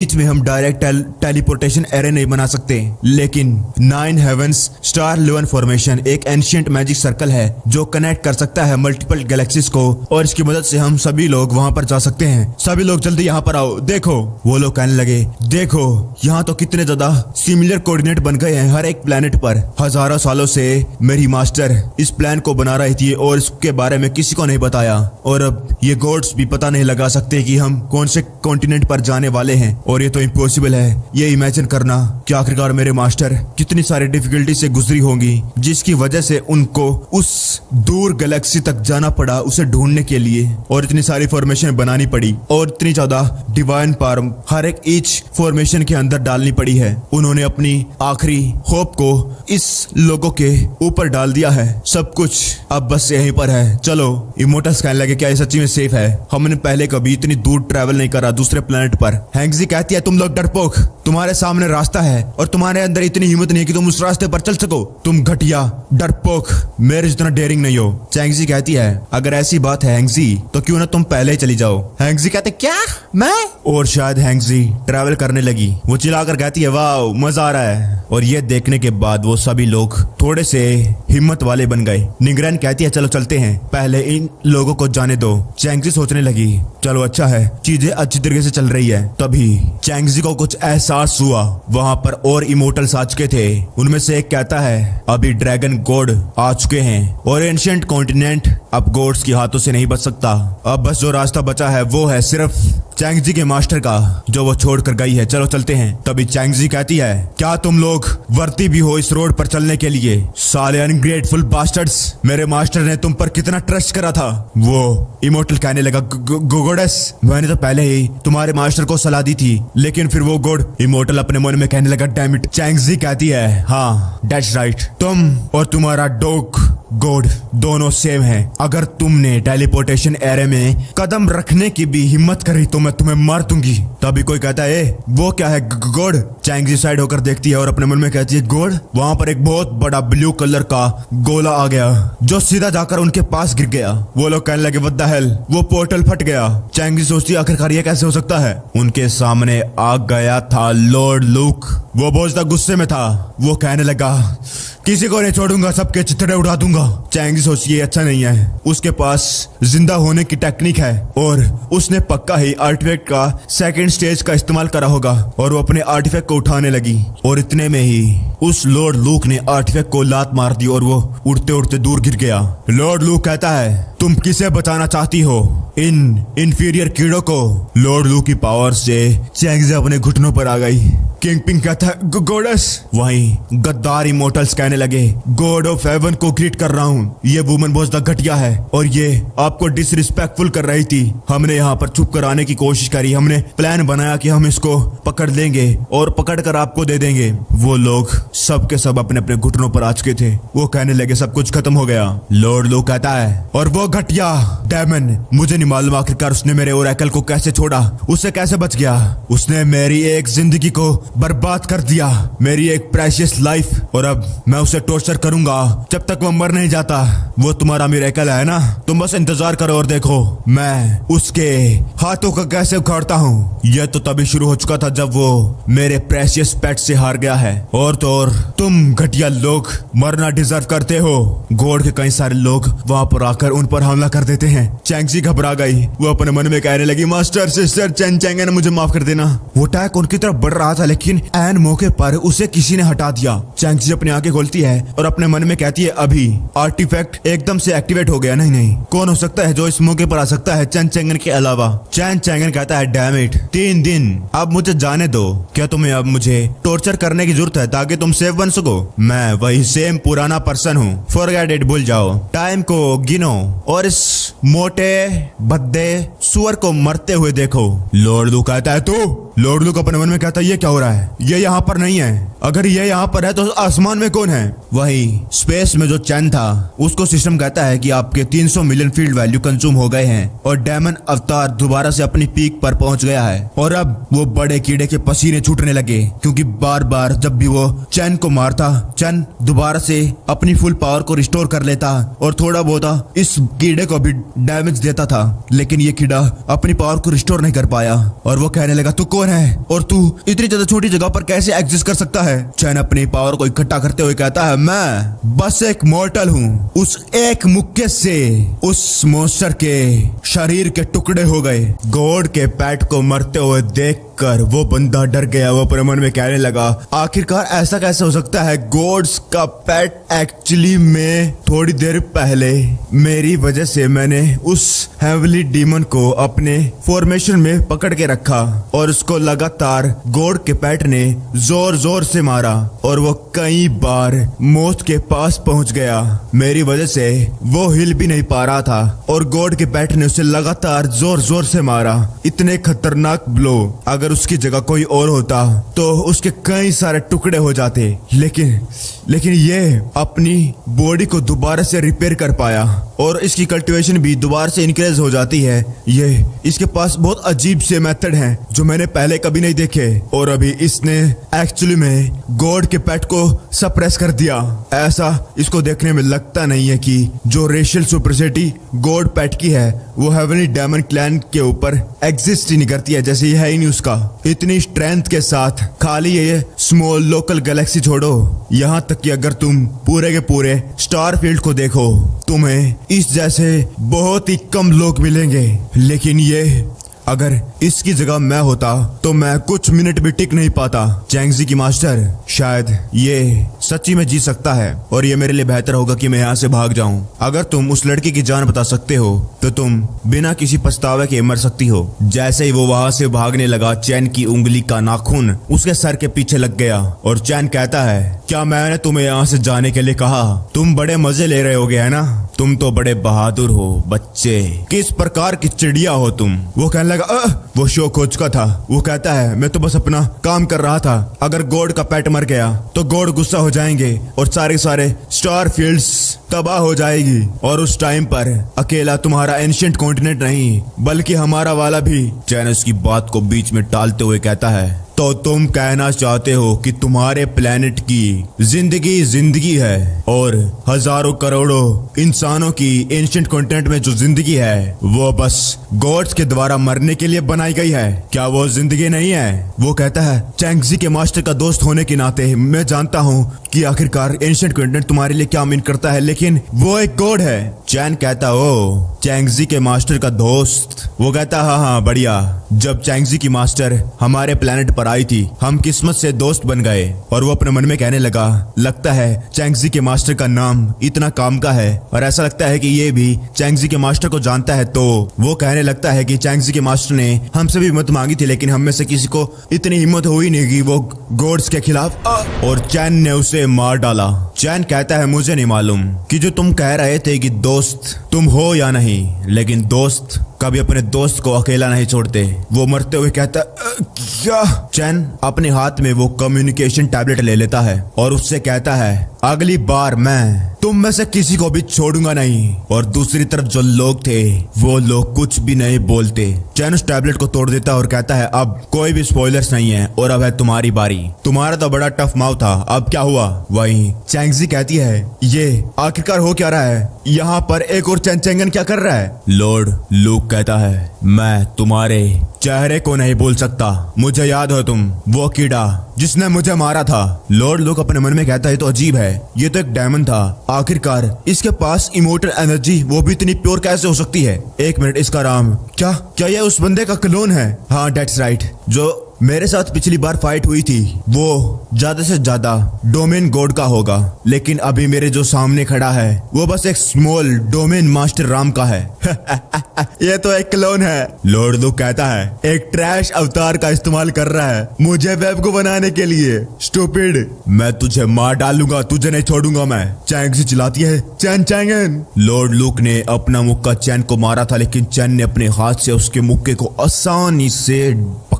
बीच में हम direct teleportation array नहीं बना सकते, लेकिन 9 हेवंस स्टार 11 फॉर्मेशन एक एंशिएंट मैजिक सर्कल है जो कनेक्ट कर सकता है मल्टीपल गैलेक्सीज को, और इसकी मदद से हम सभी लोग वहां पर जा सकते हैं। सभी लोग जल्दी यहाँ पर आओ। देखो, वो लोग कहने लगे, देखो यहाँ तो कितने ज्यादा सिमिलर कोऑर्डिनेट बन गए हैं हर एक प्लेनेट पर। हजारों सालों से मेरी मास्टर इस प्लान को बना रही थी और इसके बारे में किसी को नहीं बताया, और अब ये गॉड्स भी पता नहीं लगा सकते कि हम कौन से कॉन्टिनेंट पर जाने वाले हैं, और ये तो इम्पॉसिबल है। ये इमेजिन करना कि आखिरकार मेरे मास्टर कितनी सारी डिफिकल्टी से गुजरी होंगी, जिसकी वजह से उनको उस दूर गैलेक्सी तक जाना पड़ा उसे ढूंढने के लिए, और इतनी सारी फॉर्मेशन बनानी पड़ी, और इतनी ज्यादा डिवाइन पावर हर एक ईच फॉर्मेशन के अंदर डालनी पड़ी है। उन्होंने अपनी आखिरी होप को इस लोगों के ऊपर डाल दिया है। सब कुछ अब बस यहीं पर है। चलो, इमोर्टल्स कहने लगे, क्या ये सच्ची में सेफ है? हमने पहले कभी इतनी दूर ट्रैवल नहीं करा दूसरे प्लेनेट पर। हैंगजी कहती है, तुम लोग डरपोक, तुम्हारे सामने रास्ता है और तुम्हारे अंदर इतनी हिम्मत नहीं है कि तुम उस रास्ते पर चल सको। तुम घटिया डरपोक, मेरे जितना डेयरिंग नहीं हो। चैंगजी कहती है, अगर ऐसी बात है हैंगजी तो क्यों ना तुम पहले ही चली जाओ। हैंगजी कहते, क्या मैं? और शायद हैंगजी ट्रैवल करने लगी। वो चिल्लाकर कहती है, वाह मजा आ रहा है। और ये देखने के बाद वो सभी लोग थोड़े से हिम्मत वाले बन गए। निगरान कहती है, चलो चलते हैं, पहले इन लोगों को जाने दो। चैंगजी सोचने लगी, चलो अच्छा है, चीजें अच्छी तरीके से चल रही है। तभी चैंगजी को कुछ एहसास हुआ, वहां पर और इमोर्टल्स आ चुके थे। उनमें से एक कहता है, अभी ड्रैगन गॉड आ चुके हैं और एंशिएंट कॉन्टिनेंट अब गॉड्स के हाथों से नहीं बच सकता। अब बस जो रास्ता बचा है वो है सिर्फ चैंगजी के मास्टर का, जो वो छोड़ कर गई है। चलो चलते हैं। तभी चैंगजी कहती है, क्या तुम लोग वर्ती भी हो इस रोड पर चलने के लिए? साले अनग्रेटफुल बास्टर्ड्स, मेरे मास्टर ने तुम पर कितना ट्रस्ट करा था। वो इमोर्टल कहने लगा, गॉडेस, मैंने तो पहले ही तुम्हारे मास्टर को सलाह दी थी, लेकिन फिर वो गॉड। इमोर्टल अपने मन में कहने लगा, डैम इट। चैंगजी कहती है, हाँ दैट्स राइट, तुम और तुम्हारा डॉग गॉड दोनों सेम है। अगर तुमने टेलीपोर्टेशन एरे में कदम रखने की भी हिम्मत करी तो मैं तुम्हें मार दूंगी। तभी कोई कहता है, वो क्या है गॉड? चैंगजी साइड होकर देखती है और अपने मन में कहती है, गॉड? वहां पर एक बहुत बड़ा ब्लू कलर का गोला आ गया जो सीधा जाकर उनके पास गिर गया। वो लोग कहने लगे, व्हाट द हेल, वो पोर्टल फट गया। चैंगजी सोचती है, आखिरकार ये कैसे हो सकता है? उनके सामने आ गया था लॉर्ड लूक। वो बहुत ज्यादा गुस्से में था। वो कहने लगा, किसी को नहीं छोड़ूंगा, सबके चिथड़े उड़ा दूंगा। चैंगजी सोची ये अच्छा नहीं है। उसके पास जिंदा होने की टेक्निक है और उसने पक्का ही आर्टिफैक्ट का सेकंड स्टेज का इस्तेमाल करा होगा, और वो अपने आर्टिफैक्ट को उठाने लगी। और इतने में ही उस लॉर्ड लूक ने आर्टिफैक्ट को लात मार दी और वो उड़ते उड़ते दूर गिर गया। लॉर्ड लूक कहता है, तुम किसे बचाना चाहती हो, इन इंफीरियर कीड़ों को? लॉर्ड लूक की पावर से चैंगजी अपने घुटनों पर आ गई। किंग पिंग कहता है, गॉडेस। वहीं गद्दार इमोर्टल्स कहने लगे, गॉड ऑफ हेवन को ग्रीट कर रहा हूँ। ये वुमन बहुत ज्यादा घटिया है और ये आपको डिसरिस्पेक्टफुल कर रही थी। हमने यहाँ पर चुप कराने की कोशिश करी, हमने प्लान बनाया कि हम इसको पकड़ लेंगे और पकड़ कर आपको दे देंगे। वो लोग सब के सब अपने अपने घुटनों पर आ चुके थे। वो कहने लगे, सब कुछ खत्म हो गया। लॉर्ड लूक कहता है, और वो घटिया डेमन, मुझे नहीं मालूम आखिरकार उसने मेरे ओरेकल को कैसे छोड़ा, उससे कैसे बच गया। उसने मेरी एक जिंदगी को बर्बाद कर दिया, मेरी एक प्रेशियस लाइफ, और अब मैं उसे टॉर्चर करूंगा जब तक वो मर नहीं जाता। वो तुम्हारा मिरेकल है ना, तुम बस इंतजार करो और देखो मैं उसके हाथों को कैसे उखाड़ता हूँ। यह तो तभी शुरू हो चुका था जब वो मेरे प्रेशियस पेट से हार गया है। और तो और तुम घटिया लोग मरना डिजर्व करते हो। गॉड के कई सारे लोग वहां पर आकर उन पर हमला कर देते हैं। चैंगजी घबरा गई। वो अपने मन में कहने लगी, मास्टर सिस्टर चैन चैंगन, मुझे माफ कर देना। वो अटैक उनकी तरफ बढ़ रहा था, लेकिन ऐन मौके पर उसे किसी ने हटा दिया। चैंगजी अपनी आंखें खोलती है और अपने मन में कहती है, अभी आर्टिफैक्ट एकदम से एक्टिवेट हो गया। नहीं, कौन हो सकता है जो इस मौके पर आ सकता है चैन चैंगन के अलावा? चैन चैंगन कहता है, डैम इट, 3 दिन, अब मुझे जाने दो। क्या तुम्हें अब मुझे टॉर्चर करने की जरूरत है ताकि तुम सेफ बन सको? मैं वही सेम पुराना पर्सन हूँ, फॉरगेट इट, भूल जाओ। टाइम को गिनो और इस मोटे भद्दे सुअर को मरते हुए देखो। लॉर्ड लूक कहता है, तू? लॉर्ड लूक अपने मन में कहता है, ये क्या हो रहा रहा है, ये यहाँ पर नहीं है। अगर ये यहाँ पर है तो आसमान में कौन है? वही स्पेस में जो चैन था उसको सिस्टम कहता है कि आपके 300 मिलियन फील्ड वैल्यू कंज्यूम हो गए हैं और डेमन अवतार दोबारा से अपनी पीक पर पहुंच गया है। और अब वो बड़े कीड़े के पसीने छूटने लगे, क्योंकि बार बार जब भी वो चैन को मारता, चैन दोबारा से अपनी फुल पावर को रिस्टोर कर लेता और थोड़ा बहुत इस कीड़े को भी डैमेज देता था। लेकिन ये कीड़ा अपनी पावर को रिस्टोर नहीं कर पाया और वो कहने लगा, तू कौन है और तू इतनी ज्यादा छोटी जगह पर कैसे एग्जिस्ट कर सकता है? चैन अपनी पावर को इकट्ठा करते हुए कहता है, मैं बस एक मॉर्टल हूँ। उस एक मुक्के से उस मॉन्स्टर के शरीर के टुकड़े हो गए। गॉड के पेट को मरते हुए देखकर वो बंदा डर गया। वो अपने मन में कहने लगा, आखिरकार ऐसा कैसे हो सकता है? गॉड्स का पेट एक्चुअली में थोड़ी देर पहले मेरी वजह से मैंने उस हेवली डीमन को अपने फॉर्मेशन में पकड़ के रखा और उसको लगातार गॉड के पेट ने जोर जोर से मारा और वो कई बार मौत के पास पहुंच गया। मेरी वजह से वो हिल भी नहीं पा रहा था और गॉड के पेट ने उसे लगातार जोर जोर से मारा। इतने खतरनाक ब्लो, अगर उसकी जगह कोई और होता तो उसके कई सारे टुकड़े हो जाते। लेकिन ये अपनी बॉडी को दोबारा से रिपेयर कर पाया और इसकी कल्टीवेशन भी दोबारा से इंक्रीज हो जाती है। ये इसके पास बहुत अजीब से मेथड हैं जो मैंने पहले कभी नहीं देखे और अभी इसने एक्चुअली में गॉड के पेट को सप्रेस कर दिया। ऐसा इसको देखने में लगता नहीं है कि जो रेशियल सुपरियरिटी गॉड पेट की है वो हेवनली डेमन क्लैन के ऊपर एग्जिस्ट ही नहीं करती है, जैसे ये है ही नहीं उसका। इतनी स्ट्रेंथ के साथ खाली ये स्मॉल लोकल गैलेक्सी छोड़ो, यहाँ तक कि अगर तुम पूरे के पूरे स्टार फील्ड को देखो तुम्हें इस जैसे बहुत ही कम लोग मिलेंगे। लेकिन ये अगर इसकी जगह मैं होता तो मैं कुछ मिनट भी टिक नहीं पाता। चैंगजी की मास्टर, शायद ये सच्ची में जी सकता है और ये मेरे लिए बेहतर होगा कि मैं यहाँ से भाग जाऊं। अगर तुम उस लड़की की जान बता सकते हो तो तुम बिना किसी पछतावे के मर सकती हो। जैसे ही वो वहां से भागने लगा, चैन की उंगली का नाखून उसके सर के पीछे लग गया और चैन कहता है, क्या मैंने तुम्हें यहाँ से जाने के लिए कहा? तुम बड़े मजे ले रहे होगे है ना? तुम तो बड़े बहादुर हो बच्चे, किस प्रकार की चिड़िया हो तुम? वो कहने लगा, वो शो खोज का था। वो कहता है, मैं तो बस अपना काम कर रहा था। अगर गॉड का पेट मर गया तो गॉड गुस्सा हो जाएंगे और सारे स्टार फील्ड्स तबाह हो जाएगी और उस टाइम पर अकेला तुम्हारा एंशिएंट कॉन्टिनेंट नहीं बल्कि हमारा वाला भी। चैन उसकी बात को बीच में टालते हुए कहता है, तो तुम कहना चाहते हो कि तुम्हारे प्लेनेट की जिंदगी है और हजारों करोड़ों इंसानों की एंशिएंट कॉन्टिनेंट में जो जिंदगी है वो बस गॉड्स के द्वारा मरने के लिए बनाई गई है? क्या वो जिंदगी नहीं है? वो कहता है, चैंगजी के मास्टर का दोस्त होने के नाते मैं जानता हूँ कि आखिरकार एंशिएंट कॉन्टिनेंट तुम्हारे लिए क्या मीन करता है, लेकिन वो एक गॉड है। चैन कहता, ओ चैंगजी के मास्टर का दोस्त? वो कहता, हाँ बढ़िया। जब चैंगजी की मास्टर हमारे प्लेनेट पर आई थी हम किस्मत से दोस्त बन गए। और वो अपने मन में कहने लगा, लगता है चैंगजी के मास्टर का नाम इतना काम का है और ऐसा लगता है कि ये भी चैंगजी के मास्टर को जानता है। तो वो कहने लगता है कि चैंगजी के मास्टर ने हमसे भी हिम्मत मांगी थी लेकिन हम में से किसी को इतनी हिम्मत हुई नहीं कि वो गॉड्स के खिलाफ और चैन ने उसे मार डाला। चैन कहता है, मुझे नहीं मालूम कि जो तुम कह रहे थे कि दोस्त तुम हो या नहीं, लेकिन दोस्त कभी अपने दोस्त को अकेला नहीं छोड़ते। वो मरते हुए कहता, क्या? चैन अपने हाथ में वो कम्युनिकेशन टैबलेट ले लेता है और उससे कहता है, अगली बार मैं तुम में से किसी को भी छोड़ूंगा नहीं। और दूसरी तरफ जो लोग थे वो लोग कुछ भी नहीं बोलते। चैन उस टैबलेट को तोड़ देता है और कहता है, अब कोई भी स्पॉयलर्स नहीं है और अब है तुम्हारी बारी। तुम्हारा तो बड़ा टफ माउथ था, अब क्या हुआ? वही चैंगजी कहती है, ये आखिरकार हो क्या रहा है? यहाँ पर एक और चैंगन क्या कर रहा है? लॉर्ड लूक कहता है, मैं तुम्हारे चेहरे को नहीं भूल सकता। मुझे याद हो तुम वो कीड़ा जिसने मुझे मारा था। लॉर्ड लूक अपने मन में कहता है, तो अजीब है, ये तो एक डायमंड था। आखिरकार इसके पास इमोर्टल एनर्जी वो भी इतनी प्योर कैसे हो सकती है? एक मिनट, इसका नाम क्या ये उस बंदे का क्लोन है? हाँ डेट्स राइट, जो मेरे साथ पिछली बार फाइट हुई थी वो ज्यादा से ज्यादा डोमेन गॉड का होगा, लेकिन अभी मेरे जो सामने खड़ा है वो बस एक स्मॉल डोमेन मास्टर राम का है। ये तो एक क्लोन है। लॉर्ड लूक कहता है, एक ट्रैश अवतार का इस्तेमाल कर रहा है मुझे वेब को बनाने के लिए। स्टूपिड, मैं तुझे मार डालूंगा, तुझे नहीं छोड़ूंगा मैं। चैंगजी चिल्लाती है, चैन चैंगन। लॉर्ड लूक ने अपना मुक्का चैन को मारा था लेकिन चैन ने अपने हाथ से उसके मुक्के को आसानी से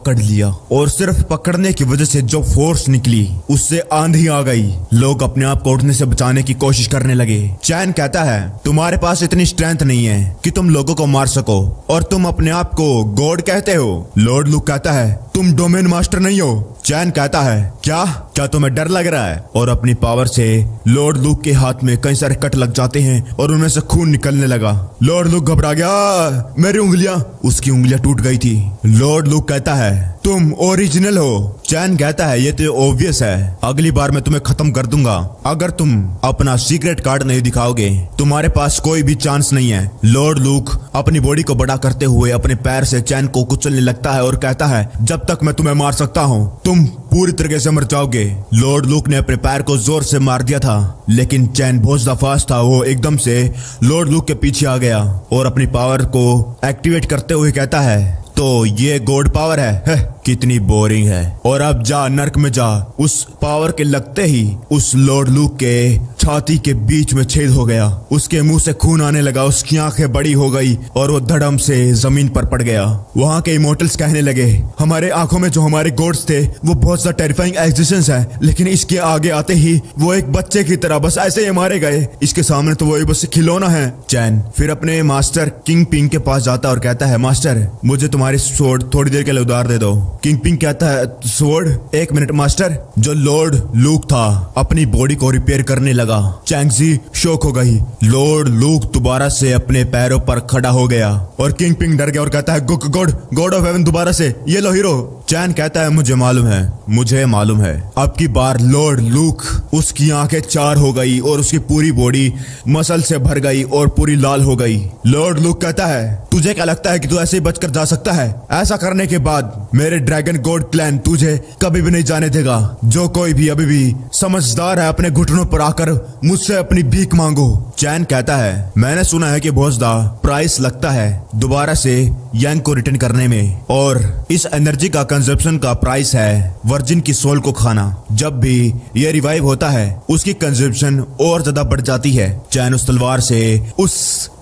पकड़ लिया और सिर्फ पकड़ने की वजह से जो फोर्स निकली उससे आंधी आ गई। लोग अपने आप को उठने से बचाने की कोशिश करने लगे। चैन कहता है तुम्हारे पास इतनी स्ट्रेंथ नहीं है कि तुम लोगों को मार सको और तुम अपने आप को गॉड कहते हो। लॉर्ड लुक कहता है तुम डोमेन मास्टर नहीं हो। चैन कहता है क्या तुम्हें डर लग रहा है? और अपनी पावर से लॉर्ड लुक के हाथ में कई सारे कट लग जाते हैं और उनमें से खून निकलने लगा। लॉर्ड लुक घबरा गया, मेरी उंगलियां। उसकी उंगलियां टूट गई थी। लॉर्ड लुक कहता है तुम ओरिजिनल हो। चैन कहता है ये तो ऑब्वियस है, अगली बार मैं तुम्हें खत्म कर दूंगा। अगर तुम अपना सीक्रेट कार्ड नहीं दिखाओगे तुम्हारे पास कोई भी चांस नहीं है। लॉर्ड लुक अपनी बॉडी को बड़ा करते हुए अपने पैर से चैन को कुचलने लगता है और कहता है जब तक मैं तुम्हें मार सकता हूँ तुम पूरी तरीके से मर जाओगे। लॉर्ड लुक ने अपने पैर को जोर से मार दिया था लेकिन चैन बहुत ज्यादा फास्ट था। वो एकदम से लॉर्ड लुक के पीछे आ गया और अपनी पावर को एक्टिवेट करते हुए कहता है तो ये गॉड पावर है? कितनी बोरिंग है। और अब जा नर्क में जा। उस पावर के लगते ही उस लॉर्ड लुक के छाती के बीच में छेद हो गया। उसके मुंह से खून आने लगा, उसकी आंखें बड़ी हो गई और वो धड़म से जमीन पर पड़ गया। वहां के इमोर्टल्स कहने लगे हमारे आंखों में जो हमारे गॉड्स थे वो बहुत सा टेरिफाइंग एग्जिस्टेंस है, लेकिन इसके आगे आते ही वो एक बच्चे की तरह बस ऐसे ही मारे गए। इसके सामने तो वो बस खिलौना है। चैन फिर अपने मास्टर किंग पिंग के पास जाता और कहता है मास्टर मुझे तुम्हारी स्वॉर्ड थोड़ी देर के लिए उधार दे दो। किंग पिंग कहता है स्वॉर्ड? एक मिनट मास्टर। जो लॉर्ड लुक था अपनी बॉडी को रिपेयर करने लगा। चैंगजी शॉक हो गई। लॉर्ड लुक दोबारा से अपने पैरों पर खड़ा हो गया और किंग पिंग डर गया और कहता है गॉड ऑफ हेवन दोबारा से ये लो हीरो। चैन कहता है मुझे मालूम है। अब की बार लॉर्ड लुक उसकी आंखें चार हो गई और उसकी पूरी बॉडी मसल से भर गई और पूरी लाल हो गई। लॉर्ड लुक कहता है तुझे क्या लगता है कि तू ऐसे ही बचकर जा सकता है? ऐसा करने के बाद मेरे ड्रैगन गॉड क्लैन तुझे कभी भी नहीं जाने देगा। जो कोई भी अभी भी समझदार है अपने घुटनों पर आकर मुझसे अपनी भीख मांगो। चैन कहता है मैंने सुना है कि बहुत ज्यादा प्राइस लगता है दोबारा से यांग को रिटर्न करने में, और इस एनर्जी का कंजप्शन का प्राइस है वर्जिन की सोल को खाना। जब भी ये रिवाइव होता है उसकी कंजप्शन और ज्यादा बढ़ जाती है। चैन उस तलवार से उस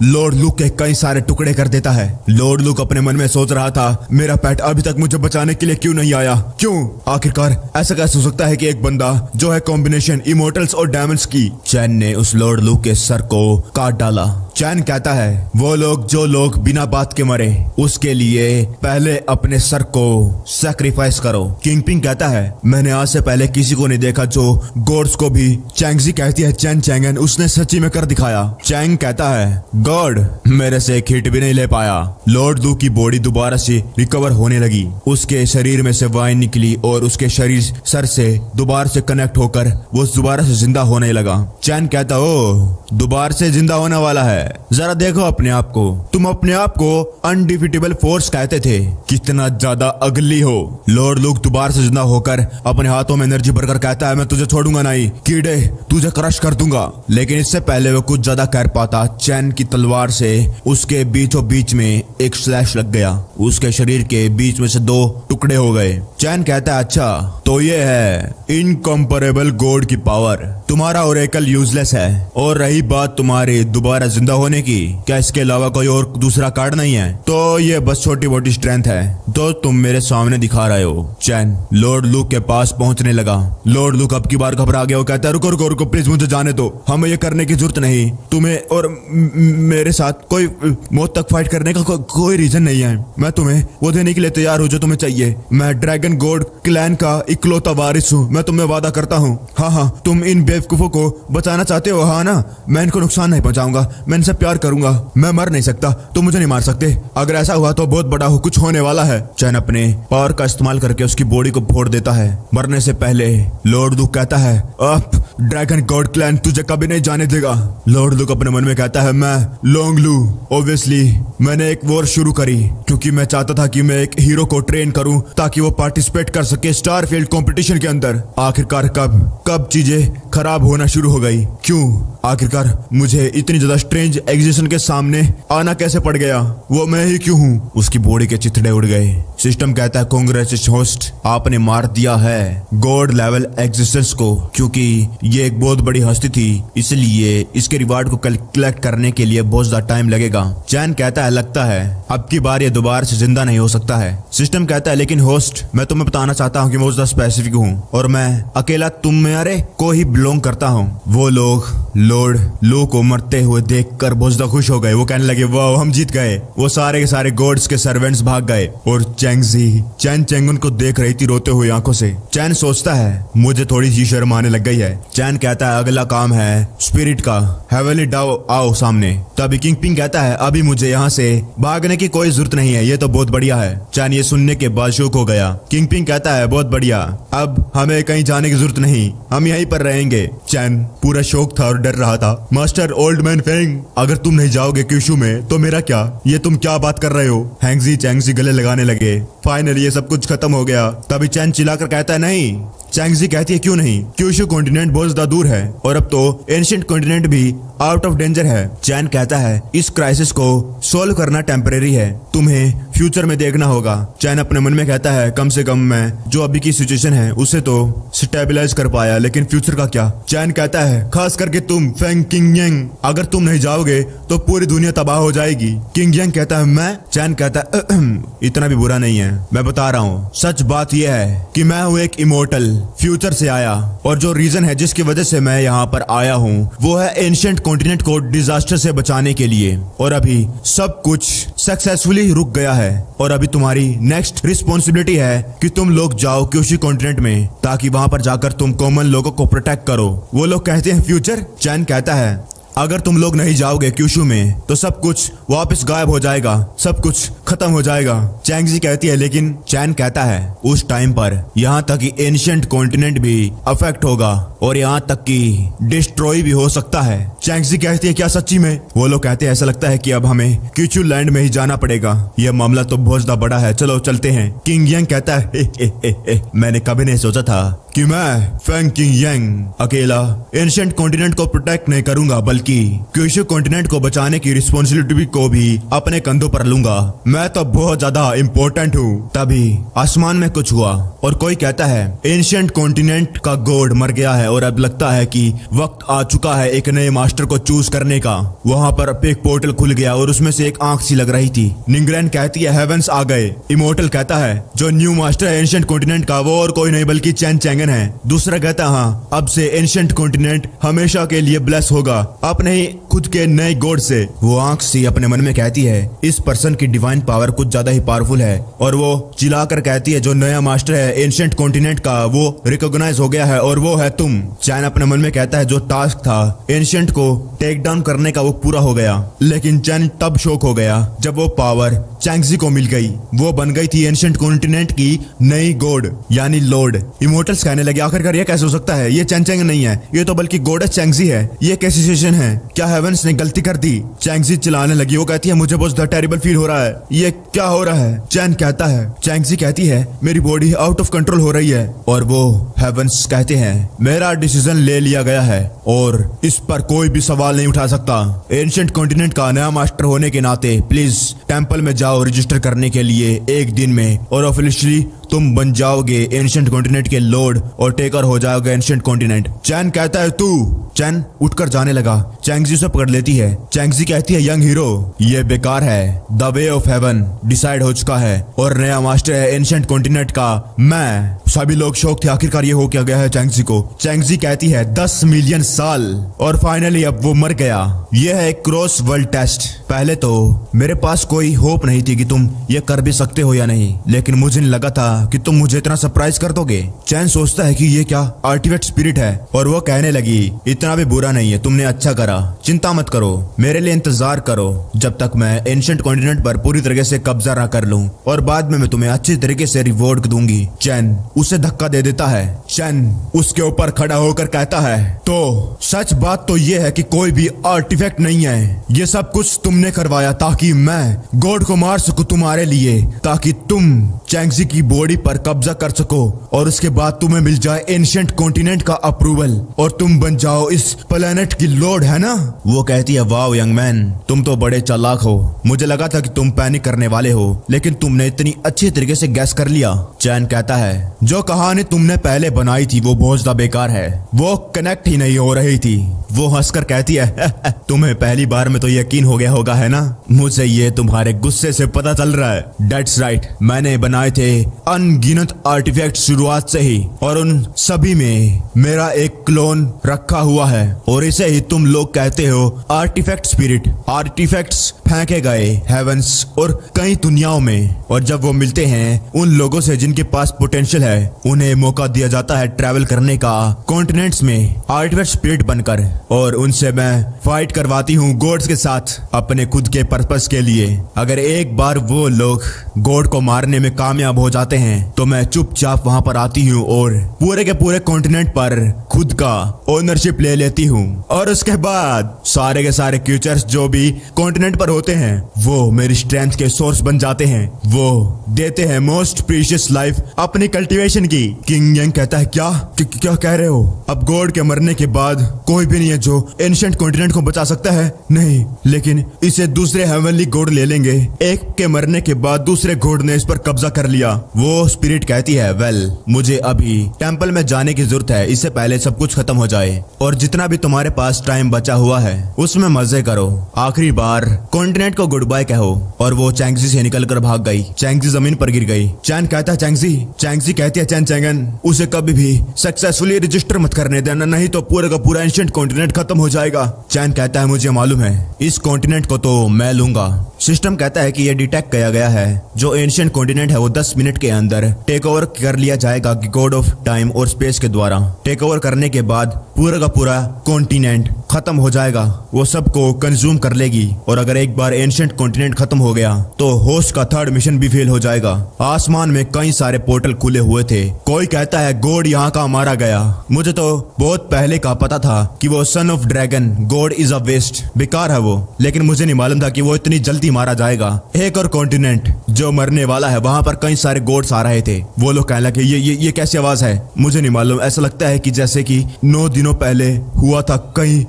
लॉर्ड लुक के कई सारे टुकड़े कर देता है। लॉर्ड लुक अपने मन में सोच रहा था मेरा पेट अभी तक मुझे बचाने के लिए क्यों नहीं आया? क्यों आखिरकार ऐसा कैसे हो सकता है कि एक बंदा जो है कॉम्बिनेशन इमोर्टल्स और डायमंड्स की। चैन ने उस लॉर्ड लुक के सर को काट डाला। चैन कहता है वो लोग जो लोग बिना बात के मरे उसके लिए पहले अपने सर को सैक्रिफाइस करो। किंग पिंग कहता है मैंने आज से पहले किसी को नहीं देखा जो गॉड्स को भी चैंगजी कहती है चैन चैंगन उसने सच्ची में कर दिखाया। चैंग कहता है गॉड मेरे से एक हिट भी नहीं ले पाया। लॉर्ड लुक की बॉडी दोबारा से रिकवर होने लगी। उसके शरीर में से वाइन निकली और उसके शरीर सर से दोबारा से कनेक्ट होकर वो दोबारा से जिंदा होने लगा। चैन कहता ओ दोबारा से जिंदा होने वाला है। जरा देखो अपने आप को, तुम अपने आप को अनडिफिटेबल फोर्स कहते थे, कितना ज्यादा अगली हो। लॉर्ड लुक दोबारा से जिंदा होकर अपने हाथों में एनर्जी भरकर कहता है मैं तुझे छोड़ूंगा नहीं कीड़े, तुझे क्रश कर दूंगा। लेकिन इससे पहले वो कुछ ज्यादा कर पाता चैन की तलवार से उसके बीचों बीच में एक स्लैश लग गया। उसके शरीर के बीच में से दो टुकड़े हो गए। चैन कहता है अच्छा तो ये है इनकम्परेबल गॉड की पावर, तुम्हारा ओरेकल यूजलेस है। और रही बात तुम्हारे दोबारा जिंदा होने की, क्या इसके अलावा कोई और दूसरा कार्ड नहीं है? तो ये बस छोटी मोटी स्ट्रेंथ है तो तुम मेरे सामने दिखा रहे हो। चैन लॉर्ड लुक के पास पहुंचने लगा। लॉर्ड लुक अब की बार घबरा गया और कहता है रुको रुको रुको प्लीज मुझे जाने दो, हमें ये करने की जरूरत नहीं। तुम्हें और मेरे साथ कोई मौत तक फाइट करने का कोई रीजन नहीं है। मैं तुम्हें वो देने के लिए तैयार हूँ जो तुम्हें चाहिए। मैं ड्रैगन गॉड क्लैन का इकलौता वारिस हूँ, मैं तुम्हें वादा करता हूँ। हाँ तुम इन बेवकूफों को बचाना चाहते हो हाँ ना? मैं इनको नुकसान नहीं पहुंचाऊंगा, मैं इनसे प्यार करूंगा। मैं मर नहीं सकता, तुम मुझे नहीं मार सकते। अगर ऐसा हुआ तो बहुत बड़ा कुछ होने वाला है। चैन अपने पावर का इस्तेमाल करके उसकी बॉडी को फोड़ देता है। मरने से पहले लॉर्ड लुक कहता है अब ड्रैगन गॉड क्लैन तुझे कभी नहीं जाने देगा। लॉर्ड लुक अपने मन में कहता है मैं लॉन्ग लू ऑब्वियसली मैंने एक वॉर शुरू करी क्योंकि मैं चाहता था कि मैं एक हीरो को ट्रेन करूं ताकि वो पार्टिसिपेट कर सके स्टारफील्ड कंपटीशन के अंदर। आखिरकार कब चीजें खराब होना शुरू हो गई? क्यों आखिरकार मुझे इतनी ज्यादा स्ट्रेंज एग्जिस्टेंस के सामने आना कैसे पड़ गया? वो मैं ही क्यों हूँ? उसकी बॉडी के चिथड़े उड़ गए सिस्टम कहता है कांग्रेचुलेशन होस्ट, आपने मार दिया है गॉड लेवल एग्जिस्टेंस को, क्योंकि ये एक बहुत बड़ी हस्ती थी, इसलिए इसके रिवार्ड को कलेक्ट करने के लिए बहुत ज्यादा टाइम लगेगा। चैन कहता है लगता है अब की बार ये दोबारा से जिंदा नहीं हो सकता है। सिस्टम कहता है लेकिन होस्ट, मैं तुम्हें बताना चाहता हूँ कि मैं ज्यादा स्पेसिफिक हूँ और मैं अकेला तुम मेरे को ही बिलोंग करता हूँ। वो लोग लॉर्ड लो को मरते हुए देखकर बहुत ज्यादा खुश हो गए। वो कहने लगे वाह हम जीत गए। वो सारे के सारे गॉड्स के सर्वेंट्स भाग गए और चैन चेंगुन को देख रही थी रोते हुए आंखों से। चैन सोचता है मुझे थोड़ी सी शर्म आने लग गई है। चैन कहता है अगला काम है स्पिरिट का, हेवनली डाओ आओ सामने। तभी किंग पिंग कहता है अभी मुझे यहाँ से भागने की कोई जरूरत नहीं है, ये तो बहुत बढ़िया है। चैन ये सुनने के बाद शौक हो गया। किंग पिंग कहता है बहुत बढ़िया, अब हमें कहीं जाने की जरूरत नहीं, हम यहीं पर रहेंगे। चैन पूरा शौक था और डर रहा था। मास्टर ओल्ड मैन फेंग, अगर तुम नहीं जाओगे क्यूशू में तो मेरा क्या? ये तुम क्या बात कर रहे हो? हैंगजी चैंगजी गले लगाने लगे। फाइनली ये सब कुछ खत्म हो गया। तभी चैन चिल्लाकर कहता है नहीं। चैंगजी कहती है क्यों नहीं? क्यूशू कॉन्टिनेंट बहुत ज्यादा दूर है और अब तो एंशिएंट कॉन्टिनेंट भी आउट ऑफ डेंजर है। चैन कहता है इस क्राइसिस को सोल्व करना टेम्परेरी है, तुम्हें फ्यूचर में देखना होगा। चैन अपने मन में कहता है कम से कम मैं जो अभी की सिचुएशन है उसे तो स्टेबलाइज कर पाया, लेकिन फ्यूचर का क्या? चैन कहता है खास करके तुम फेंग किंग यांग, अगर तुम नहीं जाओगे तो पूरी दुनिया तबाह हो जाएगी। किंग यांग कहता है मैं? चैन कहता है इतना भी बुरा नहीं है, मैं बता रहा हूँ। सच बात यह है कि मैं हूँ एक इमोर्टल, फ्यूचर से आया, और जो रीजन है जिसकी वजह से मैं यहाँ पर आया हूँ वो है एंशिएंट कॉन्टिनेंट को डिजास्टर से बचाने के लिए। और अभी सब कुछ सक्सेसफुली रुक गया है और अभी तुम्हारी नेक्स्ट रिस्पॉन्सिबिलिटी है कि तुम लोग जाओ क्यूशी कॉन्टिनेंट में ताकि वहां पर जाकर तुम कॉमन लोगों को प्रोटेक्ट करो। वो लोग कहते हैं फ्यूचर। चैन कहता है अगर तुम लोग नहीं जाओगे क्यूशू में तो सब कुछ वापस गायब हो जाएगा, सब कुछ खत्म हो जाएगा। चैंगजी कहती है लेकिन चैन कहता है उस टाइम पर यहाँ तक कि एंशिएंट कॉन्टिनेंट भी अफेक्ट होगा और यहाँ तक कि डिस्ट्रॉय भी हो सकता है। चैंगजी कहती है क्या सच्ची में? वो लोग कहते हैं ऐसा लगता है कि अब हमें क्यूशू लैंड में ही जाना पड़ेगा, यह मामला तो बहुत ज्यादा बड़ा है, चलो चलते हैं। किंग यांग कहता है मैंने कभी नहीं सोचा था कि मैं फेंग किंग यांग अकेला एंशिएंट कॉन्टिनेंट को प्रोटेक्ट नहीं करूंगा, बल्कि क्यूशू कॉन्टिनेंट को बचाने की रिस्पॉन्सिबिलिटी को भी अपने कंधों पर लूंगा। मैं तो बहुत ज्यादा इम्पोर्टेंट हूँ। तभी आसमान में कुछ हुआ और कोई कहता है एंशिएंट कॉन्टिनेंट का गॉड मर गया है और अब लगता है कि वक्त आ चुका है एक नए मास्टर को चूज करने का। वहां पर एक पोर्टल खुल गया और उसमें से एक आंख सी लग रही थी। निंग्रैन कहती है हेवेंस आ गए। इमोर्टल कहता है जो न्यू मास्टर है एंशिएंट कॉन्टिनेंट का वो और कोई नहीं बल्कि चैन चैंगन है। दूसरा कहता हाँ अब से एंशिएंट कॉन्टिनेंट हमेशा के लिए ब्लेस होगा अपने ही खुद के नए गॉड से। वो आंख सी अपने मन में कहती है इस पर्सन की डिवाइन पावर कुछ ज्यादा ही पावरफुल है और वो चिल्लाकर कहती है जो नया मास्टर है एंशिएंट कॉन्टिनेंट का वो रिकॉग्नाइज हो गया है और वो है तुम। चैन अपने मन में कहता है जो टास्क था एंशिएंट को टेक डाउन करने का वो पूरा हो गया, लेकिन चैन तब शॉक हो गया जब वो पावर चैंगजी को मिल गई। वो बन गई थी एंशिएंट कॉन्टिनेंट की नई गॉड यानी लॉर्ड। इमोर्टल्स कहने लगे आखिरकार ये कैसे हो सकता है? ये चैन चैंग नहीं है, ये तो बल्कि गॉडेस चैंगजी है। ये कैसी सिचुएशन है? क्या हेवेंस ने गलती कर दी? चैंगजी चिल्लाने लगी। वो कहती है मुझे बहुत टेरिबल फील हो रहा है, ये क्या हो रहा है? चैन कहता है चैंगजी कहती है मेरी बॉडी आउट ऑफ कंट्रोल हो रही है और वो हेवेंस कहते हैं मेरा डिसीजन ले लिया गया है और इस पर कोई भी सवाल नहीं उठा सकता। एंशिएंट कॉन्टिनेंट का नया मास्टर होने के नाते प्लीज टेंपल में जाओ रजिस्टर करने के लिए एक दिन में और ऑफिशियली तुम बन जाओगे एंशिएंट कॉन्टिनेंट के लॉर्ड और टेकर हो जाओगे एंशिएंट कॉन्टिनेंट। चैन कहता है तू। चैन उठकर जाने लगा। चैंगजी से पकड़ लेती है। चैंगजी कहती है यंग हीरो ये बेकार है, the way of haven decide हो चुका है और नया मास्टर है एंशिएंट कॉन्टिनेंट का मैं। सभी लोग शौक थे आखिरकार ये हो क्या गया है चैंगजी को। चैंगजी कहती है 10 मिलियन साल और फाइनली अब वो मर गया। यह है क्रॉस वर्ल्ड टेस्ट। पहले तो मेरे पास कोई होप नहीं थी कि तुम ये कर भी सकते हो या नहीं, लेकिन मुझे नहीं लगा था कि तुम मुझे इतना सरप्राइज कर दोगे। चैन सोचता है कि ये क्या आर्टिफैक्ट स्पिरिट है और वो कहने लगी इतना भी बुरा नहीं है, तुमने अच्छा करा, चिंता मत करो, मेरे लिए इंतजार करो जब तक मैं एंशिएंट कॉन्टिनेंट पर पूरी तरीके से कब्जा ना कर लूं और बाद में मैं तुम्हें अच्छी तरीके से रिवॉर्ड दूंगी। चैन उसे धक्का दे देता है। चैन उसके ऊपर खड़ा होकर कहता है तो सच बात तो ये है कि कोई भी आर्टिफैक्ट नहीं है, ये सब कुछ तुमने करवाया ताकि मैं गॉड को मार सकूं तुम्हारे लिए, ताकि तुम चैंगजी की बॉडी बॉडी पर कब्जा कर सको और उसके बाद तुम्हें मिल जाए एंशिएंट कॉन्टिनेंट का अप्रूवल और तुम बन जाओ इस प्लेनेट की लॉर्ड, है ना? वो कहती है वाओ यंग मैन, तुम तो बड़े चालाक हो। मुझे लगा था कि तुम पैनिक करने वाले हो, लेकिन तुमने इतनी अच्छी तरीके से गैस कर लिया। चैन कहता है जो कहानी तुमने पहले बनाई थी वो बहुत ज्यादा बेकार है, वो कनेक्ट ही नहीं हो रही थी। वो हंसकर कहती है तुम्हें पहली बार में तो यकीन हो गया होगा, है ना? मुझे ये तुम्हारे गुस्से से पता चल रहा है। दैट्स राइट, मैंने बनाए थे अनगिनत आर्टिफैक्ट शुरुआत से ही और उन सभी में मेरा एक क्लोन रखा हुआ है और इसे ही तुम लोग कहते हो आर्टिफैक्ट स्पिरिट। आर्टिफैक्ट्स फेंके गए हेवंस और कई दुनियाओं में, और जब वो मिलते हैं उन लोगों से जिनके पास पोटेंशियल है, उन्हें मौका दिया जाता है ट्रैवल करने का कॉन्टिनेंट्स में आर्टिफैक्ट स्पिरिट बनकर, और उनसे मैं फाइट करवाती हूँ गॉड्स के साथ अपने खुद के पर्पस के लिए। अगर एक बार वो लोग गॉड को मारने में कामयाब हो जाते हैं तो मैं चुपचाप वहां पर आती हूँ और पूरे के पूरे कॉन्टिनेंट पर खुद का ओनरशिप ले लेती हूँ, और उसके बाद सारे के सारे क्रीचर्स जो भी कॉन्टिनेंट पर होते हैं वो मेरी स्ट्रेंथ के सोर्स बन जाते हैं। वो देते हैं मोस्ट प्रीशियस लाइफ अपनी कल्टीवेशन की। किंग यंग कहता है क्या कह रहे हो? अब गॉड के मरने के बाद कोई भी नहीं है जो एंशिएंट कॉन्टिनेंट को बचा सकता है? नहीं, लेकिन इसे दूसरे हेवनली गॉड ले लेंगे। एक के मरने के बाद दूसरे गॉड ने इस पर कब्जा कर लिया। वो स्पिरिट कहती है वेल, मुझे अभी टेंपल में जाने की जरूरत है, इससे पहले सब कुछ खत्म हो जाए, और जितना भी तुम्हारे पास टाइम बचा हुआ है उसमें मजे करो। आखिरी बार कॉन्टिनेंट को गुड बाय कहो। और वो चैंगजी से निकलकर भाग गई। चैंगजी जमीन पर गिर गई। चैन कहता है चैंगजी कहती है चैन चैंगन, उसे कभी भी सक्सेसफुली रजिस्टर मत करने देना, नहीं तो पूरे का पूरा एंशिएंट कॉन्टिनेंट खत्म हो जाएगा। चैन कहता है मुझे मालूम है, इस कॉन्टिनेंट को तो मैं लूंगा। सिस्टम कहता है कि यह डिटेक्ट किया गया है जो एंशिएंट कॉन्टिनेंट है वो 10 मिनट के अंदर टेक ओवर कर लिया जाएगा गॉड ऑफ टाइम और स्पेस के द्वारा। टेक ओवर करने के बाद पूरा का पूरा कॉन्टिनेंट खत्म हो जाएगा, वो सबको कंज्यूम कर लेगी, और अगर एक बार एंशिएंट कॉन्टिनेंट खत्म हो गया तो होस्ट का थर्ड मिशन भी फेल हो जाएगा। आसमान में कई सारे पोर्टल खुले हुए थे। कोई कहता है गॉड यहाँ का मारा गया। मुझे तो बहुत पहले का पता था कि वो son of dragon god is a waste, बेकार है वो, लेकिन मुझे नहीं मालूम था कि वो इतनी जल्दी मारा जाएगा। एक और कॉन्टिनेंट जो मरने वाला है, वहां पर कई सारे गॉड्स आ रहे थे। वो लोग कहने लगे ये कैसी आवाज है? मुझे नहीं मालूम, ऐसा लगता है कि जैसे कि 9 दिनों पहले हुआ था कहीं।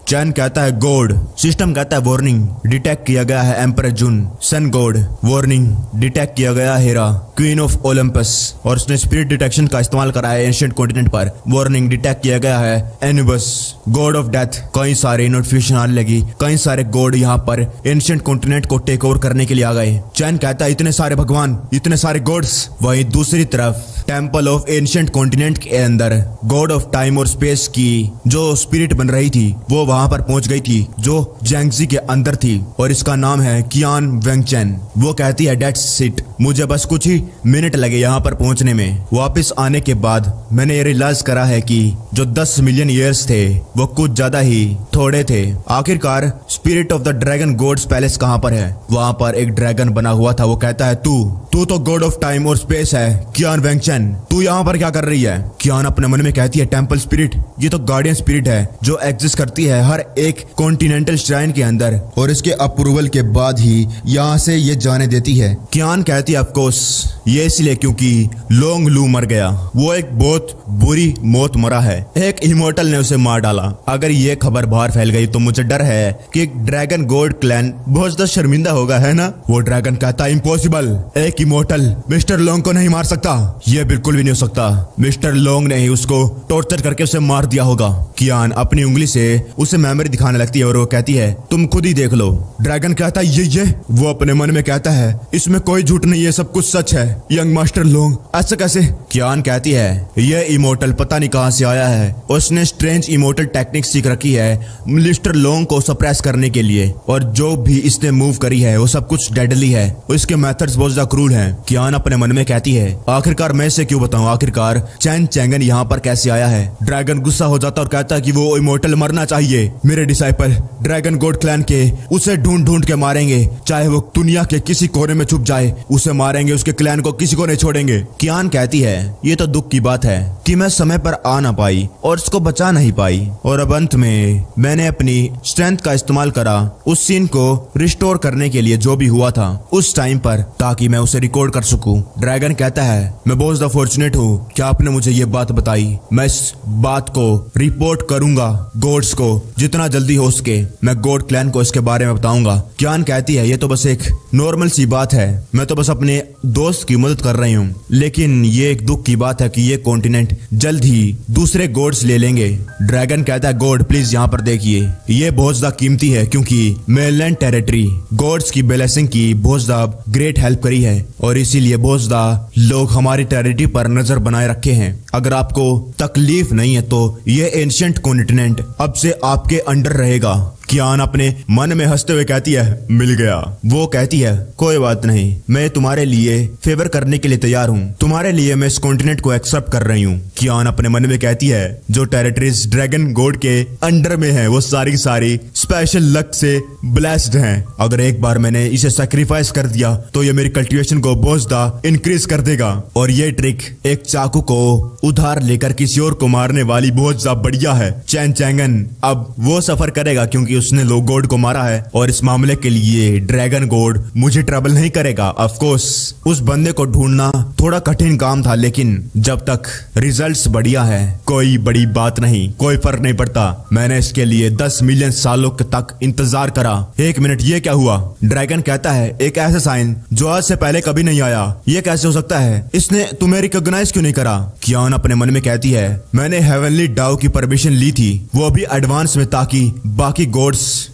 चैन कहता है गॉड। सिस्टम कहता है वार्निंग, डिटेक्ट किया गया है एम्परर जून सन गॉड। वार्निंग, डिटेक्ट किया गया हेरा क्वीन ऑफ ओलंपस, और उसने स्पिरिट डिटेक्शन का इस्तेमाल करा है एंशिएंट कॉन्टिनेंट पर। वार्निंग, डिटेक्ट किया गया है एनुबस गॉड ऑफ डेथ। कई सारे नोटिफिकेशन आने लगी, कई सारे गॉड यहाँ पर एंशिएंट कॉन्टिनेंट को टेक ओवर करने के लिए आ गए। चैन कहता है इतने सारे भगवान, इतने सारे गॉड्स। वहीं दूसरी तरफ टेम्पल ऑफ एंशिएंट कॉन्टिनेंट के अंदर गॉड ऑफ टाइम और स्पेस की जो स्पिरिट बन रही थी वो वहां पर पहुंच गई थी जो जैंगजी के अंदर थी, और इसका नाम है कियान वेंगचेन। वो कहती है डेट्स इट, मुझे बस कुछ ही मिनट लगे यहाँ पर पहुंचने में। वापस आने के बाद मैंने ये रियलाइज करा है कि जो 10 मिलियन ईयर्स थे वो कुछ ज्यादा ही थोड़े थे। आखिरकार spirit of the dragon god's palace कहाँ पर है? वहां पर एक ड्रैगन बना हुआ था। वो कहता है तू तो गॉड ऑफ टाइम और स्पेस है कियान वेंगचेन, तू यहाँ पर क्या कर रही है? कियान अपने मन में कहती है टेंपल स्पिरिट, ये तो गार्डियन स्पिरिट है जो एग्जिस्ट करती है हर एक कॉन्टिनेंटल श्राइन के अंदर, और इसके अप्रूवल के बाद ही यहाँ से ये जाने देती है। कियान कहती है ऑफ कोर्स ये इसलिए क्योंकि लोंग लू मर गया, वो एक बहुत बुरी मौत मरा है, एक इमोर्टल ने उसे मार डाला। अगर ये खबर बाहर फैल गई तो मुझे डर है कि ड्रैगन गॉड क्लैन बहुत ज्यादा शर्मिंदा होगा, है ना? वो ड्रैगन कहता है इम्पॉसिबल, एक इमोर्टल मिस्टर लोंग को नहीं मार सकता, ये बिल्कुल भी नहीं हो सकता। मिस्टर लोंग ने ही उसको टॉर्चर करके उसे मार दिया होगा। कियान अपनी उंगली से उसे मेमोरी दिखाने लगती है और वो कहती है तुम खुद ही देख लो। ड्रैगन कहता है ये वो अपने मन में कहता है इसमें कोई झूठ नहीं है, सब कुछ सच है। यंग मास्टर लोंग ऐसा कैसे? कियान कहती है ये इमोर्टल पता नहीं कहां से आया है, उसने स्ट्रेंज इमोर्टल टेक्निक सीख रखी है मिस्टर लोंग को सप्रेस करने के लिए, और जो भी इसने मूव करी है वो सब कुछ डेडली है, उसके मेथड्स बहुत ज्यादा क्रूर हैं। कियान अपने मन में कहती है आखिरकार मैं इसे क्यों बताऊं, आखिरकार चैन चैंगन यहाँ पर कैसे आया है? ड्रैगन गुस्सा हो जाता और कहता है कि वो इमोर्टल मरना चाहिए। मेरे डिसाइपल ड्रैगन गॉड क्लैन के उसे ढूंढ के मारेंगे, चाहे वो दुनिया के किसी कोने में छुप जाए, उसे मारेंगे, उसके क्लैन को किसी को नहीं छोड़ेंगे। कियान कहती है ये तो दुख की बात है कि मैं समय पर आ ना पाई और उसको बचा नहीं पाई, और अब अंत में मैंने अपनी स्ट्रेंथ का इस्तेमाल करा उस सीन को रिस्टोर करने के लिए जो भी हुआ था उस टाइम पर, ताकि मैं उसे रिकॉर्ड कर सकूं। ड्रैगन कहता है मैं बहुत ज्यादा फॉर्चुनेट हूँ कि आपने मुझे ये बात बताई। मैं इस बात को रिपोर्ट करूंगा गॉड्स को, जितना जल्दी हो सके मैं गॉड क्लैन को इसके बारे में बताऊंगा। कियान कहती है ये तो बस एक नॉर्मल सी बात है, मैं तो बस अपने दोस्त की मदद कर रही हूँ, लेकिन ये एक दुख की बात है कि ये कॉन्टिनेंट जल्द ही दूसरे गॉड्स ले लेंगे। ड्रैगन कहता है गॉड प्लीज यहाँ पर देखिए, ये बहुत ज्यादा कीमती है क्योंकि मेनलैंड टेरिटरी गॉड्स की ब्लेसिंग की बहुत ज्यादा ग्रेट हेल्प करी है और इसीलिए बहुत ज्यादा लोग हमारी टेरिटरी पर नजर बनाए रखे हैं। अगर आपको तकलीफ नहीं है तो ये एंशिएंट कॉन्टिनेंट अब से आपके अंडर रहेगा। कियान अपने मन में हंसते हुए कहती है मिल गया। वो कहती है कोई बात नहीं, मैं तुम्हारे लिए फेवर करने के लिए तैयार हूँ, तुम्हारे लिए मैं इस कॉन्टिनेंट को एक्सेप्ट कर रही हूँ। कियान अपने मन में कहती है जो टेरिटरीज ड्रैगन गॉड के अंडर में है वो सारी की सारी स्पेशल लक से ब्लेस्ड हैं। अगर एक बार मैंने इसे सैक्रिफाइस कर दिया तो ये मेरी कल्टीवेशन को बहुत ज्यादा इंक्रीज कर देगा, और ये ट्रिक एक चाकू को उधार लेकर किसी और को मारने वाली बहुत ज्यादा बढ़िया है। चैन चैंगन अब वो सफर करेगा क्योंकि उसने लो गॉड को मारा है, और इस मामले के लिए ड्रैगन गॉड मुझे ट्रबल नहीं करेगा। ऑफ कोर्स उस बंदे को ढूंढना थोड़ा कठिन काम था, लेकिन जब तक रिजल्ट्स बढ़िया है कोई बड़ी बात नहीं, कोई फर्क नहीं पड़ता। मैंने इसके लिए 10 मिलियन सालों तक इंतजार करा। एक मिनट, ये क्या हुआ? ड्रैगन कहता है एक ऐसा साइन जो आज से पहले कभी नहीं आया, ये कैसे हो सकता है? इसने तुम्हें रिकॉग्नाइज क्यों नहीं करा? कियान अपने मन में कहती है मैंने हेवनली डाउ की परमिशन ली थी, वो भी एडवांस में, ताकि बाकी गॉड्स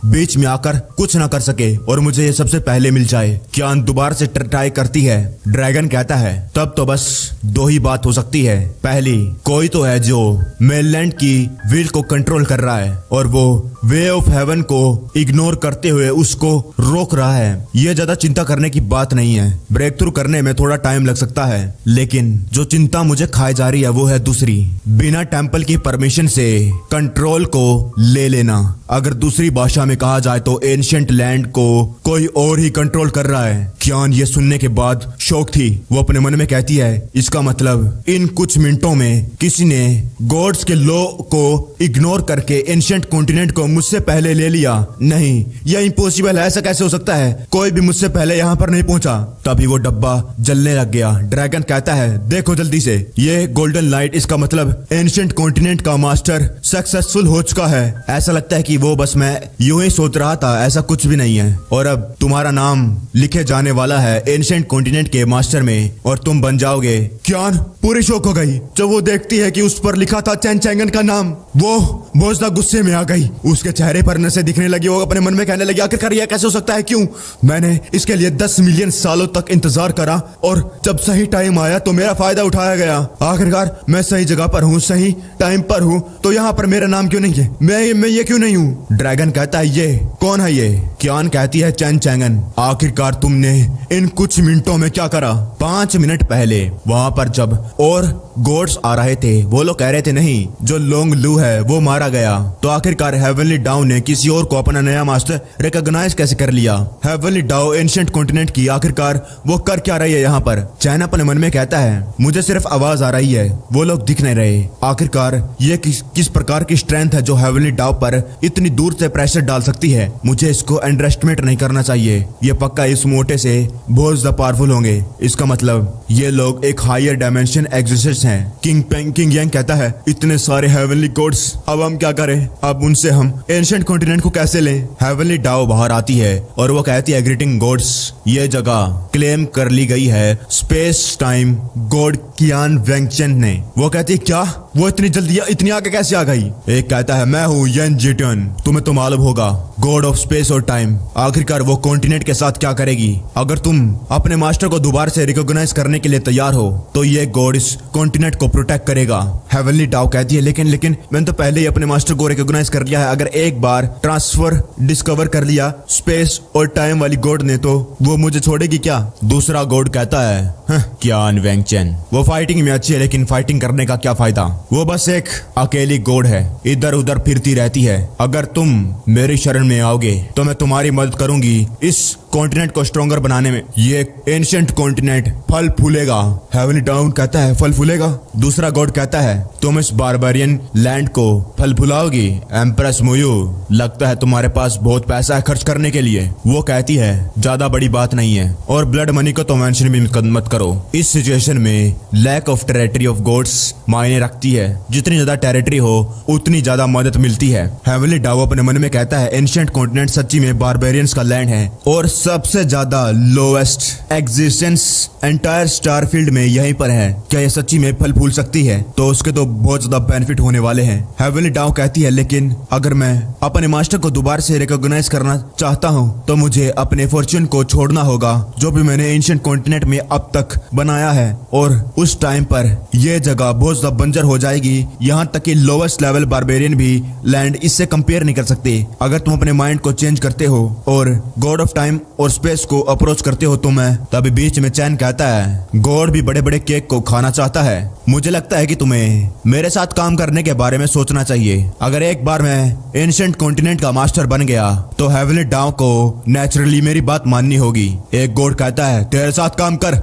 बीच में आकर कुछ ना कर सके और मुझे ये सबसे पहले मिल जाए। कियान दोबारा से ट्राई करती है। ड्रैगन कहता है तब तो बस दो ही बात हो सकती है, पहली कोई तो है जो मेनलैंड की विल को कंट्रोल कर रहा है और वो वे ऑफ हेवन को इग्नोर करते हुए उसको रोक रहा है। ये ज्यादा चिंता करने की बात नहीं है, ब्रेक थ्रू करने में थोड़ा टाइम लग सकता है, लेकिन जो चिंता मुझे खाई जा रही है वो है दूसरी, बिना टेंपल की परमिशन से कंट्रोल को ले लेना। अगर दूसरी भाषा में कहा जाए तो एंशिएंट लैंड को कोई और ही कंट्रोल कर रहा है। कियान ये सुनने के बाद शौक थी। वो अपने मन में कहती है इसका मतलब इन कुछ मिनटों में किसी ने गॉड्स के लॉ को इग्नोर करके एंशिएंट कॉन्टिनेंट को मुझसे पहले ले लिया। नहीं, यह इम्पॉसिबल है, ऐसा कैसे हो सकता है? कोई भी मुझसे पहले यहाँ पर नहीं पहुंचा। तभी वो डब्बा जलने लग गया। ड्रैगन कहता है देखो जल्दी से, ये गोल्डन लाइट, इसका मतलब एंशिएंट कॉन्टिनेंट का मास्टर सक्सेसफुल हो चुका है। ऐसा लगता है कि वो बस मैं यूं ही सोच रहा था, ऐसा कुछ भी नहीं है। और अब तुम्हारा नाम लिखे जाने वाला है एंशिएंट कॉन्टिनेंट के मास्टर में और तुम बन जाओगे। कियान पूरी शौक हो गई जब वो देखती है कि उस पर लिखा था चैन चैंगन का नाम। वो बहुत ज्यादा गुस्से में आ गई, उसके चेहरे पर नसें दिखने लगी। वो अपने मन में कहने लगी आखिरकार यह कैसे हो सकता है? क्यों? मैंने इसके लिए 10 मिलियन सालों तक इंतजार करा और जब सही टाइम आया तो मेरा फायदा उठाया गया। आखिरकार मैं सही जगह पर हूँ, सही टाइम पर हूँ, तो यहाँ पर मेरा नाम क्यों नहीं है? मैं ये क्यों नहीं हूँ? ड्रैगन कहता है ये कौन है ये? कियान कहती है चैन चैंगन। आखिरकार तुमने इन कुछ मिनटों में क्या करा? 5 मिनट पहले वहां पर जब और गॉड्स आ रहे थे वो लोग कह रहे थे नहीं, जो लोंग लू है वो मारा गया, तो आखिरकार हेवनली डाउ ने किसी और को अपना नया मास्टर रिकॉग्नाइज कैसे कर लिया? हेवनली डाउ एंशिएंट कॉन्टिनेंट की आखिरकार वो कर क्या रही है यहाँ पर? चैन अपने मन में कहता है मुझे सिर्फ आवाज आ रही है, वो लोग दिख नहीं रहे। आखिरकार ये किस प्रकार की स्ट्रेंथ है जो हेवनली डाउ पर इतनी दूर से प्रेशर डाल सकती है? मुझे इसको अंडर एस्टिमेट नहीं करना चाहिए। ये पक्का इस मोटे से बहुत ज्यादा पावरफुल होंगे। इसका मतलब ये लोग एक हायर डायमेंशन एग्जिस्टेंस हैं। किंग यांग कहता है इतने सारे हेवनली गॉड्स, अब हम क्या करें? अब उनसे हम एंशिएंट कॉन्टिनेंट को कैसे लें? हेवनली डाउ बाहर आती है और वो कहती है ग्रीटिंग गॉड्स, ये जगह क्लेम कर ली गई है स्पेस टाइम गॉड कियान वेंगचेन ने। वो कहती है क्या? वो इतनी जल्दी इतनी आगे कैसे आ गई? एक कहता है मैं हूँ येन जिटन, तुम्हें तो मालूम होगा, गॉड ऑफ स्पेस और टाइम। आखिरकार वो कॉन्टिनेंट के साथ क्या करेगी? अगर तुम अपने मास्टर को दोबारा से रिकॉग्नाइज करने के लिए तैयार हो तो ये गॉड इस कॉन्टिनेंट को प्रोटेक्ट करेगा। हेवनली डाउ कहती है लेकिन मैंने तो पहले ही अपने मास्टर को रिकॉग्नाइज कर लिया है। अगर एक बार ट्रांसफर डिस्कवर कर लिया स्पेस और टाइम वाली गॉड ने तो वो मुझे छोड़ेगी क्या? दूसरा गॉड कहता है कियान वेंगचेन, वो फाइटिंग में अच्छी है लेकिन फाइटिंग करने का क्या फायदा? वो बस एक अकेली गॉड है, इधर उधर फिरती रहती है। अगर तुम मेरी शरण में आओगे तो मैं तुम्हारी मदद करूंगी इस कॉन्टिनेंट को स्ट्रॉन्गर बनाने में। ये एंशिएंट कॉन्टिनेंट फल फूलेगा। हेवनली डाउन कहता है फल फूलेगा। दूसरा गॉड कहता है तुम इस बारबेरियन लैंड को फल फुलाओगी। एम्प्रेस मुयू, लगता है तुम्हारे पास बहुत पैसा है खर्च करने के लिए। वो कहती है ज्यादा बड़ी बात नहीं है, और ब्लड मनी को तो मेंशन भी मत करो। इस सिचुएशन में lack of territory of gods मायने रखती है। जितनी ज्यादा टेरिटरी हो उतनी ज्यादा मदद मिलती है। हेवनली डाउ अपने मन में कहता है एंशिएंट कॉन्टिनेंट सच्ची में बारबेरियंस का लैंड है, और सबसे ज्यादा लोएस्ट एग्जिस्टेंस एंटायर स्टारफील्ड में यहीं पर है। क्या ये सच्ची में फल फूल सकती है? तो उसके तो बहुत ज्यादा बेनिफिट होने वाले हैं। हेवनली डाउ कहती है लेकिन अगर मैं अपने मास्टर को दोबारा से रिकॉग्नाइज करना चाहता हूँ तो मुझे अपने फॉर्च्यून को छोड़ना होगा जो भी मैंने एंशिएंट कॉन्टिनेंट में अब तक बनाया है, और उस टाइम पर यह जगह बहुत ज्यादा बंजर हो जाएगी। यहाँ तक कि लोवेस्ट लेवल बारबेरियन भी लैंड इससे कंपेयर नहीं कर सकते। अगर तुम अपने माइंड को चेंज करते हो और गॉड ऑफ टाइम और स्पेस को अप्रोच करते हो तो मैं तभी बीच में चैन कहता है गॉड भी बड़े बड़े केक को खाना चाहता है। मुझे लगता है कि तुम्हें मेरे साथ काम करने के बारे में सोचना चाहिए। अगर एक बार मैं एंशिएंट कॉन्टिनेंट का मास्टर बन गया तो हेवनली डाउ को नेचुरली मेरी बात माननी होगी। एक गॉड कहता है तेरे साथ काम कर।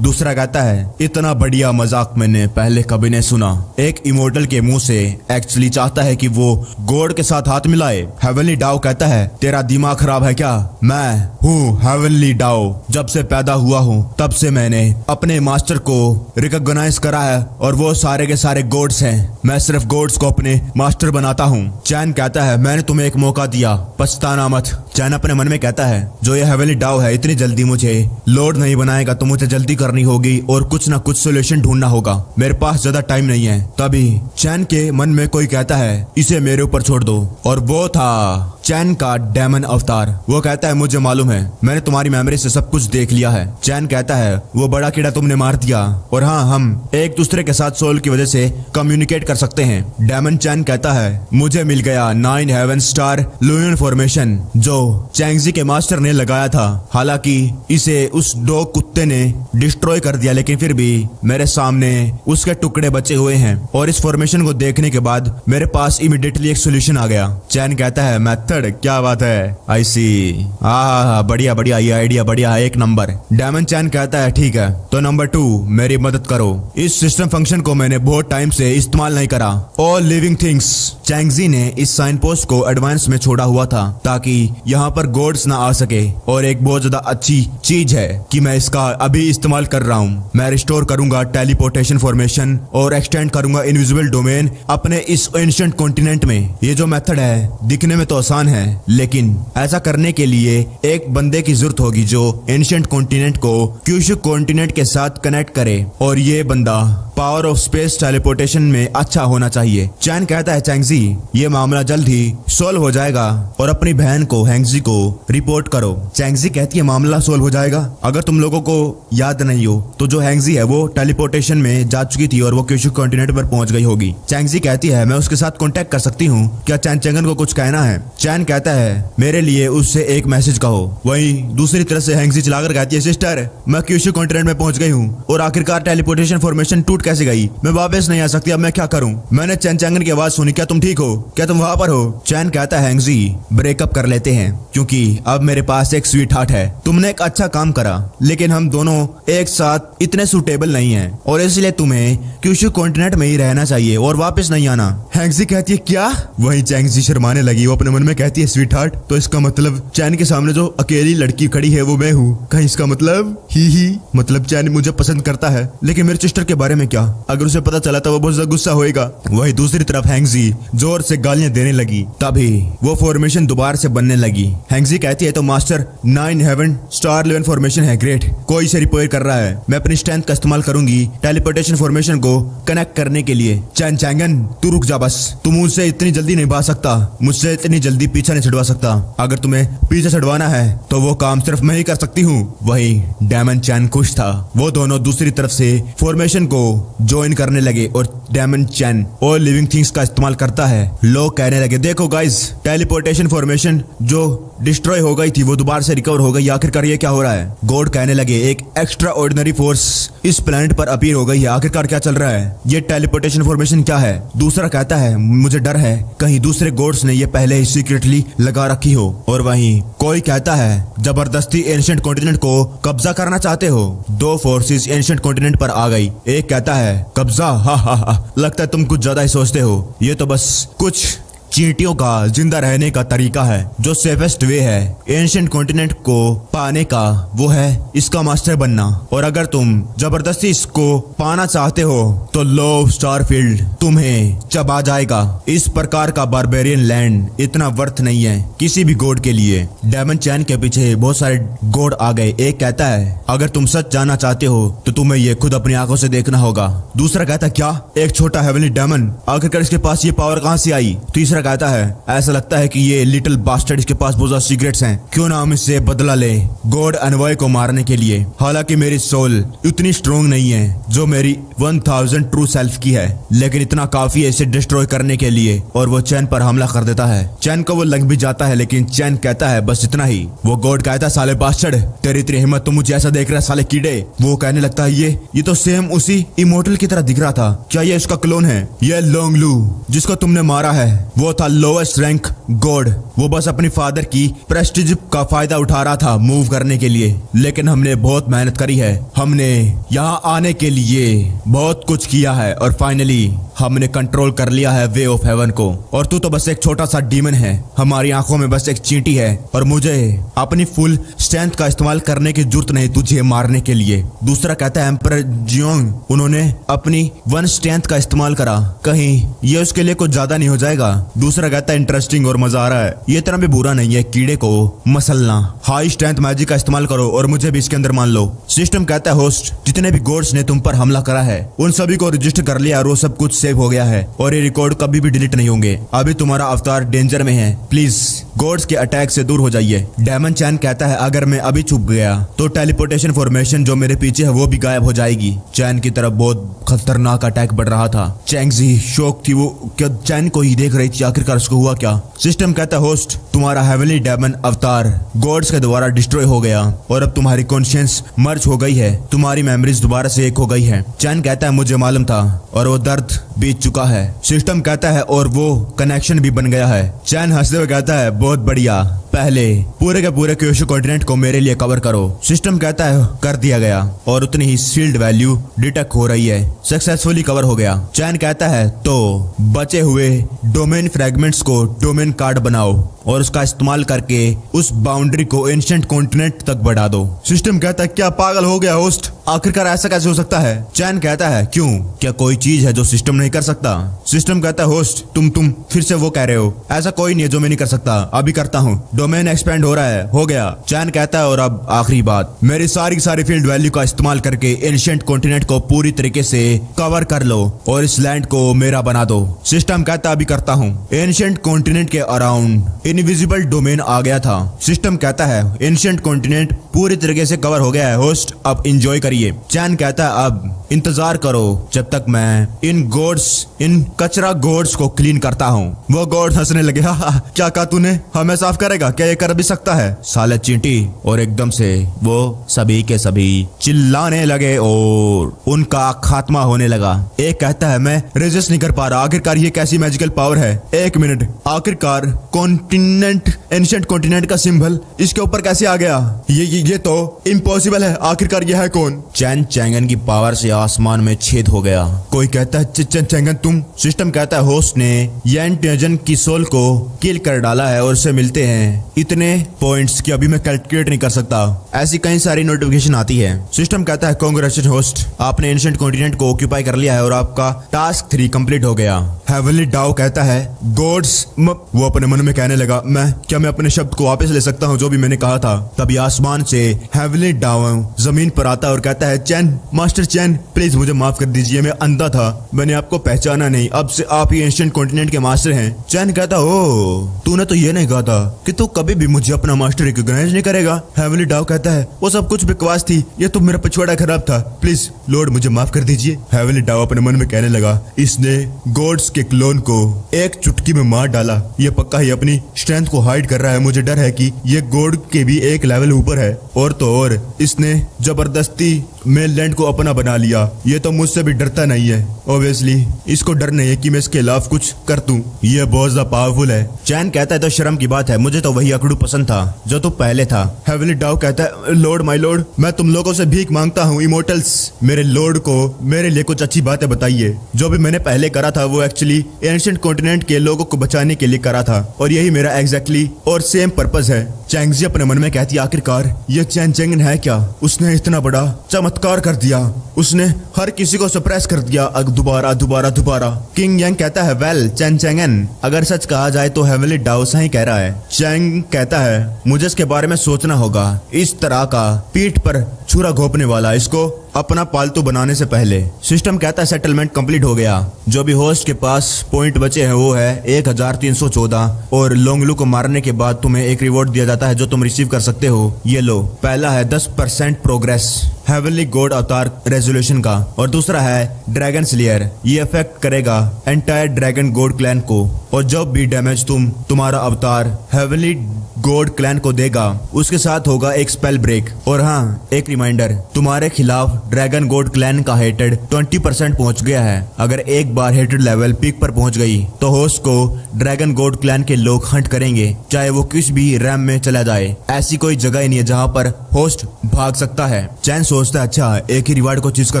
दूसरा कहता है इतना बढ़िया मजाक मैंने पहले कभी नहीं सुना। एक इमोर्टल के मुंह से एक्चुअली चाहता है कि वो गॉड के साथ हाथ मिलाए। हेवनली डाउ कहता है तेरा दिमाग खराब है क्या? मैं हूँ हेवनली डाउ। जब से पैदा हुआ हूँ तब से मैंने अपने मास्टर को रिकॉग्नाइज करा है, और वो सारे के सारे गॉड्स हैं। मैं सिर्फ गॉड्स को अपने मास्टर बनाता हूँ। चैन कहता है मैंने तुम्हें एक मौका दिया, पछताना मत। चैन अपने मन में कहता है जो ये हेवनली डाउ है इतनी जल्दी मुझे लॉर्ड नहीं बनाएगा, तो मुझे जल्दी करनी होगी और कुछ ना कुछ सोल्यूशन ढूंढना होगा। मेरे पास ज्यादा टाइम नहीं है। तभी चैन के मन में कोई कहता है इसे मेरे ऊपर छोड़ दो, और वो था चैन का डेमन अवतार। वो कहता है मुझे मालूम है, मैंने तुम्हारी मेमोरी से सब कुछ देख लिया है। चैन कहता है वो बड़ा कीड़ा तुमने मार दिया, और हाँ हम एक दूसरे के साथ सोल की वजह से कम्युनिकेट कर सकते हैं। डेमन चैन कहता है मुझे मिल गया 9 हेवन स्टार लुयन फॉर्मेशन जो चैंगजी के मास्टर ने लगाया था। हालांकि इसे उस डॉग कुत्ते ने डिस्ट्रॉय कर दिया, लेकिन फिर भी मेरे सामने उसके टुकड़े बचे हुए हैं, और इस फॉर्मेशन को देखने के बाद मेरे पास इमीडिएटली एक सोल्यूशन आ गया। चैन कहता है मेथड, क्या बात है, आई सी। बढ़िया बढ़िया, ये आइडिया बढ़िया है, एक नंबर। डायमंड चैन कहता है ठीक है, तो नंबर 2 मेरी मदद करो। इस सिस्टम फंक्शन को मैंने बहुत टाइम से इस्तेमाल नहीं करा। ऑल लिविंग थिंग्स, चैंगजी ने इस साइन पोस्ट को एडवांस में छोड़ा हुआ था ताकि यहाँ पर गॉड्स ना आ सके, और एक बहुत ज्यादा अच्छी चीज है कि मैं इसका अभी इस्तेमाल कर रहा हूँ। मैं रिस्टोर करूंगा टेलीपोर्टेशन फॉर्मेशन और एक्सटेंड करूंगा इनविजिबल डोमेन अपने इस एंशिएंट कॉन्टिनेंट में। ये जो मेथड है दिखने में तो आसान है, लेकिन ऐसा करने के लिए एक बंदे की जरूरत होगी जो एंशिएंट कॉन्टिनेंट को क्यूशु कॉन्टिनेंट के साथ कनेक्ट करे, और ये बंदा पावर ऑफ स्पेस टेलीपोर्टेशन में अच्छा होना चाहिए। चैन कहता है चैंगजी ये मामला जल्द ही सोल्व हो जाएगा, और अपनी बहन को हैंगजी को रिपोर्ट करो। चैंगजी कहती है मामला सोल्व हो जाएगा। अगर तुम लोगों को याद नहीं हो तो जो हैंगजी है वो टेलीपोर्टेशन में जा चुकी थी और वो क्यूशु कॉन्टिनेंट पर पहुंच गई होगी। चैंगजी कहती है मैं उसके साथ कांटेक्ट कर सकती हूँ, क्या चैन चैंगन को कुछ कहना है? चैन कहता है मेरे लिए उससे एक मैसेज कहो। वहीं दूसरी तरफ से हैंगजी चलाकर कहती है सिस्टर मैं क्यूशु कॉन्टिनेंट में पहुंच गई हूँ, और आखिरकार टेलीपोर्टेशन फॉर्मेशन टूट कैसे गई? मैं वापस नहीं आ सकती, अब मैं क्या करूं? मैंने चैन चैंगन की आवाज सुनी, क्या तुम ठीक हो? क्या तुम वहां पर हो? चैन कहता है हैंगजी ब्रेकअप कर लेते हैं, क्योंकि अब मेरे पास एक स्वीट हार्ट है। तुमने एक अच्छा काम करा, लेकिन हम दोनों एक साथ इतने सुटेबल नहीं हैं, और इसलिए तुम्हें क्यूशु कॉन्टिनेंट में ही रहना चाहिए और वापस नहीं आना। हैंगजी कहती है क्या? वहीं चैंगजी शर्माने लगी। वो अपने मन में कहती है स्वीट हार्ट, तो इसका मतलब चैन के सामने जो अकेली लड़की खड़ी है वो मैं हूँ। कहीं इसका मतलब ही मतलब चैन मुझे पसंद करता है, लेकिन मेरे सिस्टर के बारे में क्या? अगर उसे पता चला तो वो बहुत ज्यादा गुस्सा होएगा। वही दूसरी तरफ हैंगजी जोर से गालियां देने लगी। तभी वो फॉर्मेशन दोबारा से बनने लगी। हैंगजी कहती है तो मास्टर 9 हेवन स्टार 11 फॉर्मेशन है, ग्रेट। कोई इसे रिपेयर कर रहा है, मैं अपनी स्ट्रेंथ का इस्तेमाल करूंगी टेलीपोर्टेशन फॉर्मेशन को कनेक्ट करने के लिए। चैन चैंगन तू रुक जा बस, तुम मुझसे इतनी जल्दी नहीं भाग सकता, मुझसे इतनी जल्दी पीछा नहीं छुड़वा सकता। अगर तुम्हें पीछे छुड़वाना है तो वो काम सिर्फ मैं ही कर सकती हूँ। वही डायमंड चैन खुश था। वो दोनों दूसरी तरफ से फॉर्मेशन को ज्वाइन करने लगे और डेमन चैन और लिविंग थिंग्स का इस्तेमाल करता है। लोग कहने लगे देखो गाइस, टेलीपोर्टेशन फॉर्मेशन जो डिस्ट्रॉय हो गई थी वो दोबारा से रिकवर हो गई, आखिरकार ये क्या हो रहा है। गॉड कहने लगे एक एक्स्ट्रा ऑर्डिनरी फोर्स इस प्लेनेट पर अपीयर हो गई है, आखिरकार क्या चल रहा है, ये टेलीपोर्टेशन फॉर्मेशन क्या है। दूसरा कहता है मुझे डर है कहीं दूसरे गॉड्स ने ये पहले ही सीक्रेटली लगा रखी हो। और वहीं कोई कहता है जबरदस्ती एंशिएंट कॉन्टिनेंट को कब्जा करना चाहते हो। दो फोर्सेस एंशिएंट कॉन्टिनेंट पर आ गई। एक कहता है कब्जा, हा हा हा, लगता है तुम कुछ ज्यादा ही सोचते हो, ये तो बस कुछ चींटियों का जिंदा रहने का तरीका है। जो सेफेस्ट वे है एंशिएंट कॉन्टिनेंट को पाने का वो है इसका मास्टर बनना, और अगर तुम जबरदस्ती इसको पाना चाहते हो तो लो स्टारफील्ड तुम्हें चबा जाएगा। इस प्रकार का बारबेरियन लैंड इतना वर्थ नहीं है किसी भी गॉड के लिए। डेमन चैन के पीछे बहुत सारे गॉड आ गए। एक कहता है अगर तुम सच जानना चाहते हो तो तुम्हें ये खुद अपनी आंखों से देखना होगा। दूसरा कहता है क्या, एक छोटा हेवनली डेमन, आखिरकार इसके पास ये पावर कहां से आई। तीसरा कहता है ऐसा लगता है कि ये लिटिल बास्टर्ड इसके पास बहुत ज्यादा सीक्रेट्स हैं, क्यों ना हम इससे बदला ले गॉड अनवॉय को मारने के लिए। हालांकि मेरी सोल इतनी स्ट्रोंग नहीं है जो मेरी 1000 ट्रू सेल्फ की है, लेकिन इतना काफी है इसे डिस्ट्रॉय करने के लिए। और वो चैन पर हमला कर देता है। चैन को वो लग भी जाता है, लेकिन चैन कहता है बस इतना ही। वो गॉड कहता है साले बास्टर्ड, तेरी इतनी हिम्मत, तुम मुझे ऐसा देख रहा है साले कीड़े। वो कहने लगता है ये तो सेम उसी इमोर्टल की तरह दिख रहा था, क्या ये इसका क्लोन है। ये लोंगलू जिसको तुमने मारा है वो था लोएस्ट रैंक गॉड। वो बस अपनी फादर की प्रेस्टीज का फायदा उठा रहा था मूव करने के लिए, लेकिन हमने बहुत मेहनत करी है, हमने यहाँ आने के लिए बहुत कुछ किया है और फाइनली हमने कंट्रोल कर लिया है वे ऑफ हेवन को। और तू तो बस एक छोटा सा डीमन है, हमारी आंखों में बस एक चींटी है, और मुझे अपनी फुल स्ट्रेंथ का इस्तेमाल करने की जरूरत नहीं तुझे मारने के लिए। दूसरा कहता है एम्परर जियोंग, उन्होंने अपनी 1 स्ट्रेंथ का इस्तेमाल करा, कहीं ये उसके लिए कुछ ज्यादा नहीं हो जाएगा। दूसरा कहता है इंटरेस्टिंग और मजा आ रहा है, ये इतना भी बुरा नहीं है कीड़े को मसलना। हाई स्ट्रेंथ मैजिक का इस्तेमाल करो और मुझे भी इसके अंदर मान लो। सिस्टम कहता है होस्ट, जितने भी गॉड्स ने तुम पर हमला करा है उन सभी को रजिस्टर कर लिया और वो सब कुछ सेव हो गया है और ये रिकॉर्ड कभी भी डिलीट नहीं होंगे। अभी तुम्हारा अवतार डेंजर में है, प्लीज गॉड्स के अटैक से दूर हो जाइए। डेमन चैन कहता है अगर मैं अभी छुप गया तो टेलीपोर्टेशन फॉर्मेशन जो मेरे पीछे है वो भी गायब हो जाएगी। चैन की तरफ बहुत खतरनाक अटैक बढ़ रहा था। चैंगजी शौक थी, वो क्या चैन को ही देख रही थी, आखिरकार उसको हुआ क्या। सिस्टम कहता है होस्ट, तुम्हारा हेवनली डेमन अवतार गॉड्स के द्वारा डिस्ट्रॉय हो गया और अब तुम्हारी कॉन्शियंस मर्ज हो गई है, तुम्हारी मेमोरीज दोबारा से एक हो गई है। चैन कहता है मुझे मालूम था और वो दर्द बीत चुका है। सिस्टम कहता है और वो कनेक्शन भी बन गया है। चैन हंसते हुए कहता है बहुत बढ़िया, पहले पूरे के पूरे क्योशो कॉन्टिनेंट को मेरे लिए कवर करो। सिस्टम कहता है कर दिया गया और उतनी ही शील्ड वैल्यू डिटेक्ट हो रही है, सक्सेसफुली कवर हो गया। चैन कहता है तो बचे हुए डोमेन फ्रेगमेंट्स को डोमेन कार्ड बनाओ और उसका इस्तेमाल करके उस बाउंड्री को एंशिएंट कॉन्टिनेंट तक बढ़ा दो। सिस्टम कहता है क्या पागल हो गया होस्ट, आखिरकार ऐसा कैसे हो सकता है। चैन कहता है क्यों, क्या कोई चीज है जो सिस्टम नहीं कर सकता। सिस्टम कहता है होस्ट तुम फिर से वो कह रहे हो, ऐसा कोई नहीं है जो मैं नहीं कर सकता, अभी करता हूँ। डोमेन एक्सपेंड हो रहा है, हो गया। चैन कहता है और अब आखिरी बात, मेरी सारी फील्ड वैल्यू का इस्तेमाल करके एंशिएंट कॉन्टिनेंट को पूरी तरीके से कवर कर लो और इस लैंड को मेरा बना दो। सिस्टम कहता अभी करता हूँ। एंशिएंट कॉन्टिनेंट के अराउंड इनविजिबल डोमेन आ गया था। सिस्टम कहता है एंशिएंट कॉन्टिनेंट पूरी तरीके से कवर हो गया है होस्ट, अब एंजॉय करिए। चैन कहता है अब इंतजार करो जब तक मैं इन कचरा गॉड्स को क्लीन करता हूँ। वो गॉड हंसने लगे, क्या कहा तूने, हमें साफ करेगा, क्या ये कर भी सकता है साले चींटी। और एकदम से वो सभी के सभी चिल्लाने लगे और उनका खात्मा होने लगा। एक कहता है मैं रेजिस्ट नहीं कर पा रहा, आखिरकार ये कैसी मैजिकल पावर है। एक मिनट, आखिरकार कॉन्टिनेंट एंशिएंट कॉन्टिनेंट का सिंबल इसके ऊपर कैसे आ गया, ये तो इम्पॉसिबल है, आखिरकार ये है कौन। चैन चैंगन की पावर से आसमान में छेद हो गया। कोई कहता है चैंगन तुम। सिस्टम कहता है होस्ट ने यैन टेजन की सोल को किल कर डाला है और उससे मिलते हैं इतने पॉइंट्स कि अभी मैं कैलकुलेट नहीं कर सकता। ऐसी कई सारी नोटिफिकेशन आती है। सिस्टम कहता है कांग्रेचुलेशन होस्ट, आपने एंशिएंट कॉन्टिनेंट को ऑक्यूपाई कर लिया है और आपका टास्क 3 कंप्लीट हो गया। हेवनली डाओ कहता है गॉड्स, वो अपने मन में कहने लगा मैं अपने शब्द को वापस ले सकता हूँ जो भी मैंने कहा था। तभी आसमान से हेवनली डाओ जमीन पर आता है और कहता है चैन, मास्टर चैन, प्लीज मुझे माफ कर दीजिए, मैं अंधा था, मैंने आपको पहचाना नहीं, अब से आप ही एंशिएंट कॉन्टिनेंट के मास्टर हैं। चैन कहता ओ, तूने तो ये नहीं कहा था कि तू कभी भी मुझे अपना मास्टर रिकॉग्नाइज नहीं करेगा। हेवनली डाओ कहता है वो सब कुछ बकवास थी, ये तो मेरा पिछवाड़ा खराब था, प्लीज लॉर्ड मुझे माफ कर दीजिए। हेवनली डाओ अपने मन में कहने लगा, इसने गॉड्स के क्लोन को एक चुटकी में मार डाला, ये पक्का ही अपनी स्ट्रेंथ को हाइड कर रहा है, मुझे डर है कि ये गॉड के भी एक लेवल ऊपर है। और तो और इसने जबरदस्ती मेनलैंड को अपना बना लिया, ये तो मुझसे भी डरता नहीं है, ऑब्वियसली इसको डर नहीं है कि मैं इसके खिलाफ कुछ कर दूं, ये बहुत ज्यादा पावरफुल है। चैन कहता है तो शर्म की बात है, मुझे तो वही अकड़ू पसंद था जो तो पहले था। हेवनली डाओ कहता है लॉर्ड, माय लॉर्ड, मैं तुम लोगों से भीख मांगता हूँ, इमोर्टल्स, मेरे लॉर्ड को मेरे लिए कुछ अच्छी बातें बताइए। जो भी मैंने पहले करा था वो एक्चुअली एंशिएंट कॉन्टिनेंट के लोगों को बचाने के लिए करा था, और यही मेरा एग्जैक्टली और सेम पर्पस है। चैंगजी अपने मन में कहती है आखिरकार ये चैन चैंगन है क्या, उसने इतना बड़ा चमत्कार कर दिया, उसने हर किसी को सप्रेस कर दिया दोबारा दोबारा दोबारा। किंग यांग कहता है वेल चैन चैंगन, अगर सच कहा जाए तो हेवनली डाओ सही कह रहा है। चैंग कहता है मुझे इसके बारे में सोचना होगा, इस तरह का पीठ पर छुरा घोंपने वाला, इसको अपना पालतू बनाने से पहले। सिस्टम कहता है सेटलमेंट कंप्लीट हो गया, जो भी होस्ट के पास पॉइंट बचे हैं वो है 1314, और लोंगलू को मारने के बाद तुम्हें एक रिवॉर्ड दिया जाता है जो तुम रिसीव कर सकते हो, ये लो। पहला है 10% प्रोग्रेस हेवनली गॉड अवतार रेजोल्यूशन का, और दूसरा है ड्रैगन स्लेयर, ये इफेक्ट करेगा एंटायर ड्रैगन गॉड क्लैन को, और जब भी डैमेज तुम्हारा अवतार हेवनली गॉड क्लैन को देगा उसके साथ होगा एक स्पेल ब्रेक। और हाँ, एक रिमाइंडर, तुम्हारे खिलाफ ड्रैगन गॉड क्लैन का हेटेड 20% पहुंच गया है। अगर एक बार हेटेड लेवल पीक पर पहुंच गई तो होस्ट को ड्रैगन गॉड क्लैन के लोग हंट करेंगे, चाहे वो किस भी रैम में चला जाए, ऐसी कोई जगह ही नहीं है जहां पर होस्ट भाग सकता है। चैन सोचता है अच्छा एक ही रिवार्ड को चूज कर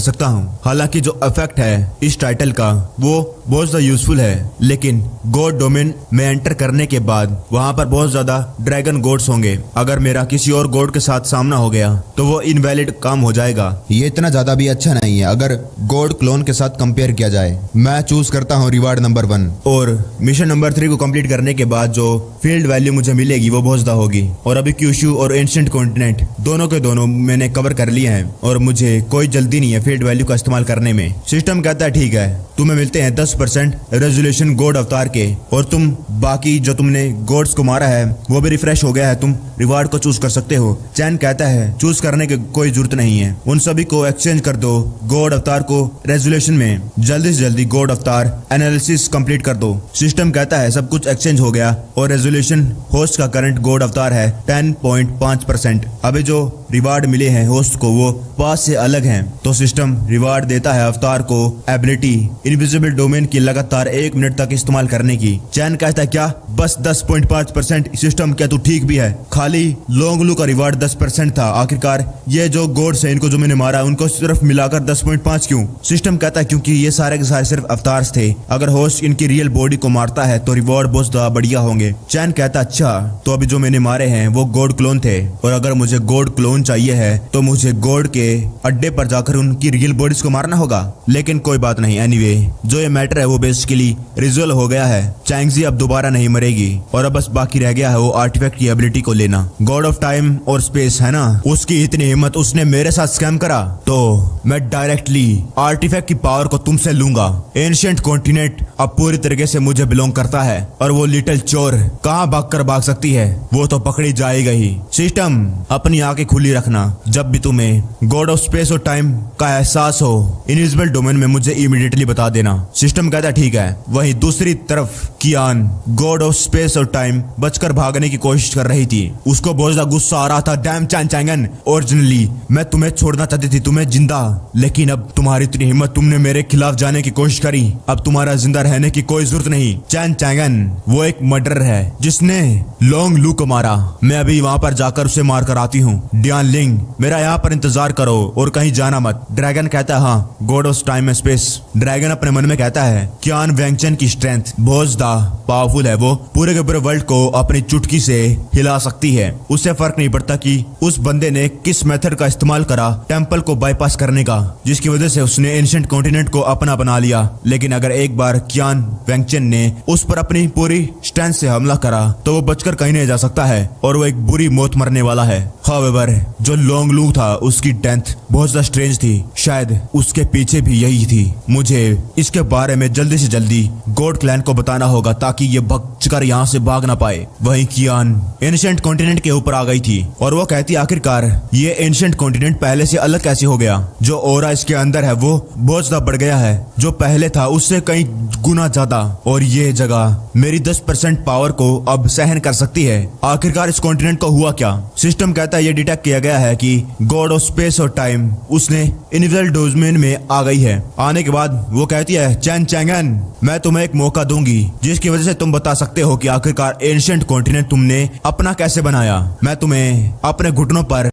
सकता हूँ। हालांकि जो इफेक्ट है इस टाइटल का वो बहुत ज्यादा यूजफुल है, लेकिन गॉड डोमेन में एंटर करने के बाद वहां पर बहुत ज्यादा ड्रैगन गॉड्स होंगे। अगर मेरा किसी और गॉड के साथ सामना हो गया तो वो इनवैलिड काम हो जाएगा। ये इतना ज्यादा भी अच्छा नहीं है अगर गॉड क्लोन के साथ कंपेयर किया जाए। मैं चूज करता हूँ रिवार्ड नंबर 1। और मिशन नंबर 3 को कंप्लीट करने के बाद जो फील्ड वैल्यू मुझे मिलेगी वो बहुत ज्यादा होगी। और अभी क्यूशू और एंशिएंट कॉन्टिनेंट दोनों के दोनों मैंने कवर कर लिए हैं और मुझे कोई जल्दी नहीं है फील्ड वैल्यू का इस्तेमाल करने में। सिस्टम कहता है ठीक है, तुम्हें मिलते हैं 10% रेजोल्यूशन गॉड अवतार के, और तुम बाकी जो तुमने गॉड्स को मारा है वो भी रिफ्रेश हो गया है, तुम रिवार्ड को चूज कर सकते हो। चैन कहता है चूज करने की कोई जरूरत नहीं है, उन सभी को एक्सचेंज कर दो गॉड अवतार को रेजोल्यूशन में, जल्दी से जल्दी गॉड अवतार एनालिसिस कंप्लीट कर दो। सिस्टम कहता है सब कुछ एक्सचेंज हो गया और रेजोल्यूशन होस्ट का करंट गॉड अवतार है 10.5%। अभी जो रिवार्ड मिले हैं होस्ट को वो 5 से अलग हैं, तो सिस्टम रिवार्ड देता है अवतार को एबिलिटी इनविजिबल डोमेन की लगातार 1 मिनट तक इस्तेमाल करने की। चैन कहता है क्या बस 10.5%? सिस्टम क्या तू ठीक भी है? खाली लोंगलू का रिवार्ड 10% था, आखिरकार ये जो गॉड्स हैं इनको जो मैंने मारा उनको सिर्फ मिलाकर 10.5 क्यों? सिस्टम कहता है क्योंकि ये सारे के सारे सिर्फ अवतार्स थे, अगर होस्ट इनकी रियल बॉडी को मारता है तो रिवॉर्ड बहुत ज्यादा बढ़िया होंगे। चैन कहता अच्छा तो अभी जो मैंने मारे हैं वो गॉड क्लोन थे, और अगर मुझे गॉड क्लोन चाहिए है तो मुझे गॉड के अड्डे पर जाकर उनकी रियल बॉडीज को मारना होगा। लेकिन कोई बात नहीं, एनीवे जो ये मैटर है वो बेसिकली रिजोल्व हो गया है। चैंगजी अब दोबारा नहीं मरेगी और अब बस बाकी रह गया है वो आर्टिफैक्ट की एबिलिटी को लेना। गॉड ऑफ टाइम और स्पेस है ना, उसकी इतनी हिम्मत, उसने मेरे साथ स्कैम करा तो मैं डायरेक्टली आर्टिफैक्ट की पावर को तुमसे लूंगा। एंशिएंट कॉन्टिनेंट अब पूरी तरीके से मुझे बिलोंग करता है और वो लिटिल चोर कहाँ भाग सकती है, वो तो पकड़ी जाएगा ही। सिस्टम अपनी आंखें खुली रखना, जब भी तुम्हें गॉड ऑफ स्पेस और टाइम का एहसास हो इनविजिबल डोमेन में मुझे इमीडिएटली बता देना। सिस्टम कहता है ठीक है। वहीं दूसरी तरफ कियान गॉड ऑफ स्पेस और टाइम बचकर भागने की कोशिश कर रही थी, उसको बहुत ज्यादा गुस्सा आ रहा था। डैम चैन चैंगन, ओरिजिनली मैं तुम्हें छोड़ना चाहती थी, तुम्हें जिंदा, लेकिन अब तुम्हारी इतनी हिम्मत, तुमने मेरे खिलाफ जाने की कोशिश करी, अब तुम्हारा जिंदा रहने की कोई जरूरत नहीं। चैन चैंगन वो एक मर्डरर है जिसने लोंग लू को मारा, मैं अभी वहां पर जाकर उसे मार कर आती हूँ। डियान लिंग मेरा यहाँ पर इंतजार करो और कहीं जाना मत। ड्रैगन कहता है हाँ God of time and space. Dragon अपने मन में कहता है कियान वेंगचन की स्ट्रेंथ बहुत ज्यादा पावरफुल है, वो पूरे के पूरे वर्ल्ड को अपनी चुटकी से हिला सकती है। उससे फर्क नहीं पड़ता कि उस बंदे ने किस मेथड का इस्तेमाल करा टेंपल को बाईपास करने का, जिसकी वजह से उसने एंशिएंट कॉन्टिनेंट को अपना बना लिया। लेकिन अगर एक बार कियान वेंगचन ने उस पर अपनी पूरी स्ट्रेंथ से हमला करा तो वो बचकर कहीं नहीं जा सकता है और वो एक बुरी मौत मरने वाला है। हाउएवर जो लोंग लू था उसकी डेथ बहुत ज्यादा स्ट्रेंज थी। शायद उसके पीछे भी यही थी। मुझे इसके बारे में जल्दी से जल्दी गॉड क्लैन को बताना होगा ताकि ये बचकर यहाँ से भाग ना पाए। वहीं कियान एंशिएंट कॉन्टिनेंट के ऊपर आ गई थी और वो कहती आखिरकार ये एंशिएंट कॉन्टिनेंट पहले से अलग कैसे हो गया। जो ऑरा इसके अंदर है वो बहुत ज्यादा बढ़ गया है, जो पहले था उससे कई गुना ज्यादा, और ये जगह मेरी 10% पावर को अब सहन कर सकती है। आखिरकार इस कॉन्टिनेंट को हुआ क्या? सिस्टम कहता है ये डिटेक्ट किया गया है कि गॉड ऑफ स्पेस और टाइम उसने इनविजिबल डोमेन में आ गई है। आने के बाद वो कहती है चैन चैंगन, मैं तुम्हें एक मौका दूंगी जिसकी वजह से तुम बता सकते हो कि आखिरकार एंशिएंट कॉन्टिनेंट तुमने अपना कैसे बनाया। मैं तुम्हें अपने घुटनों पर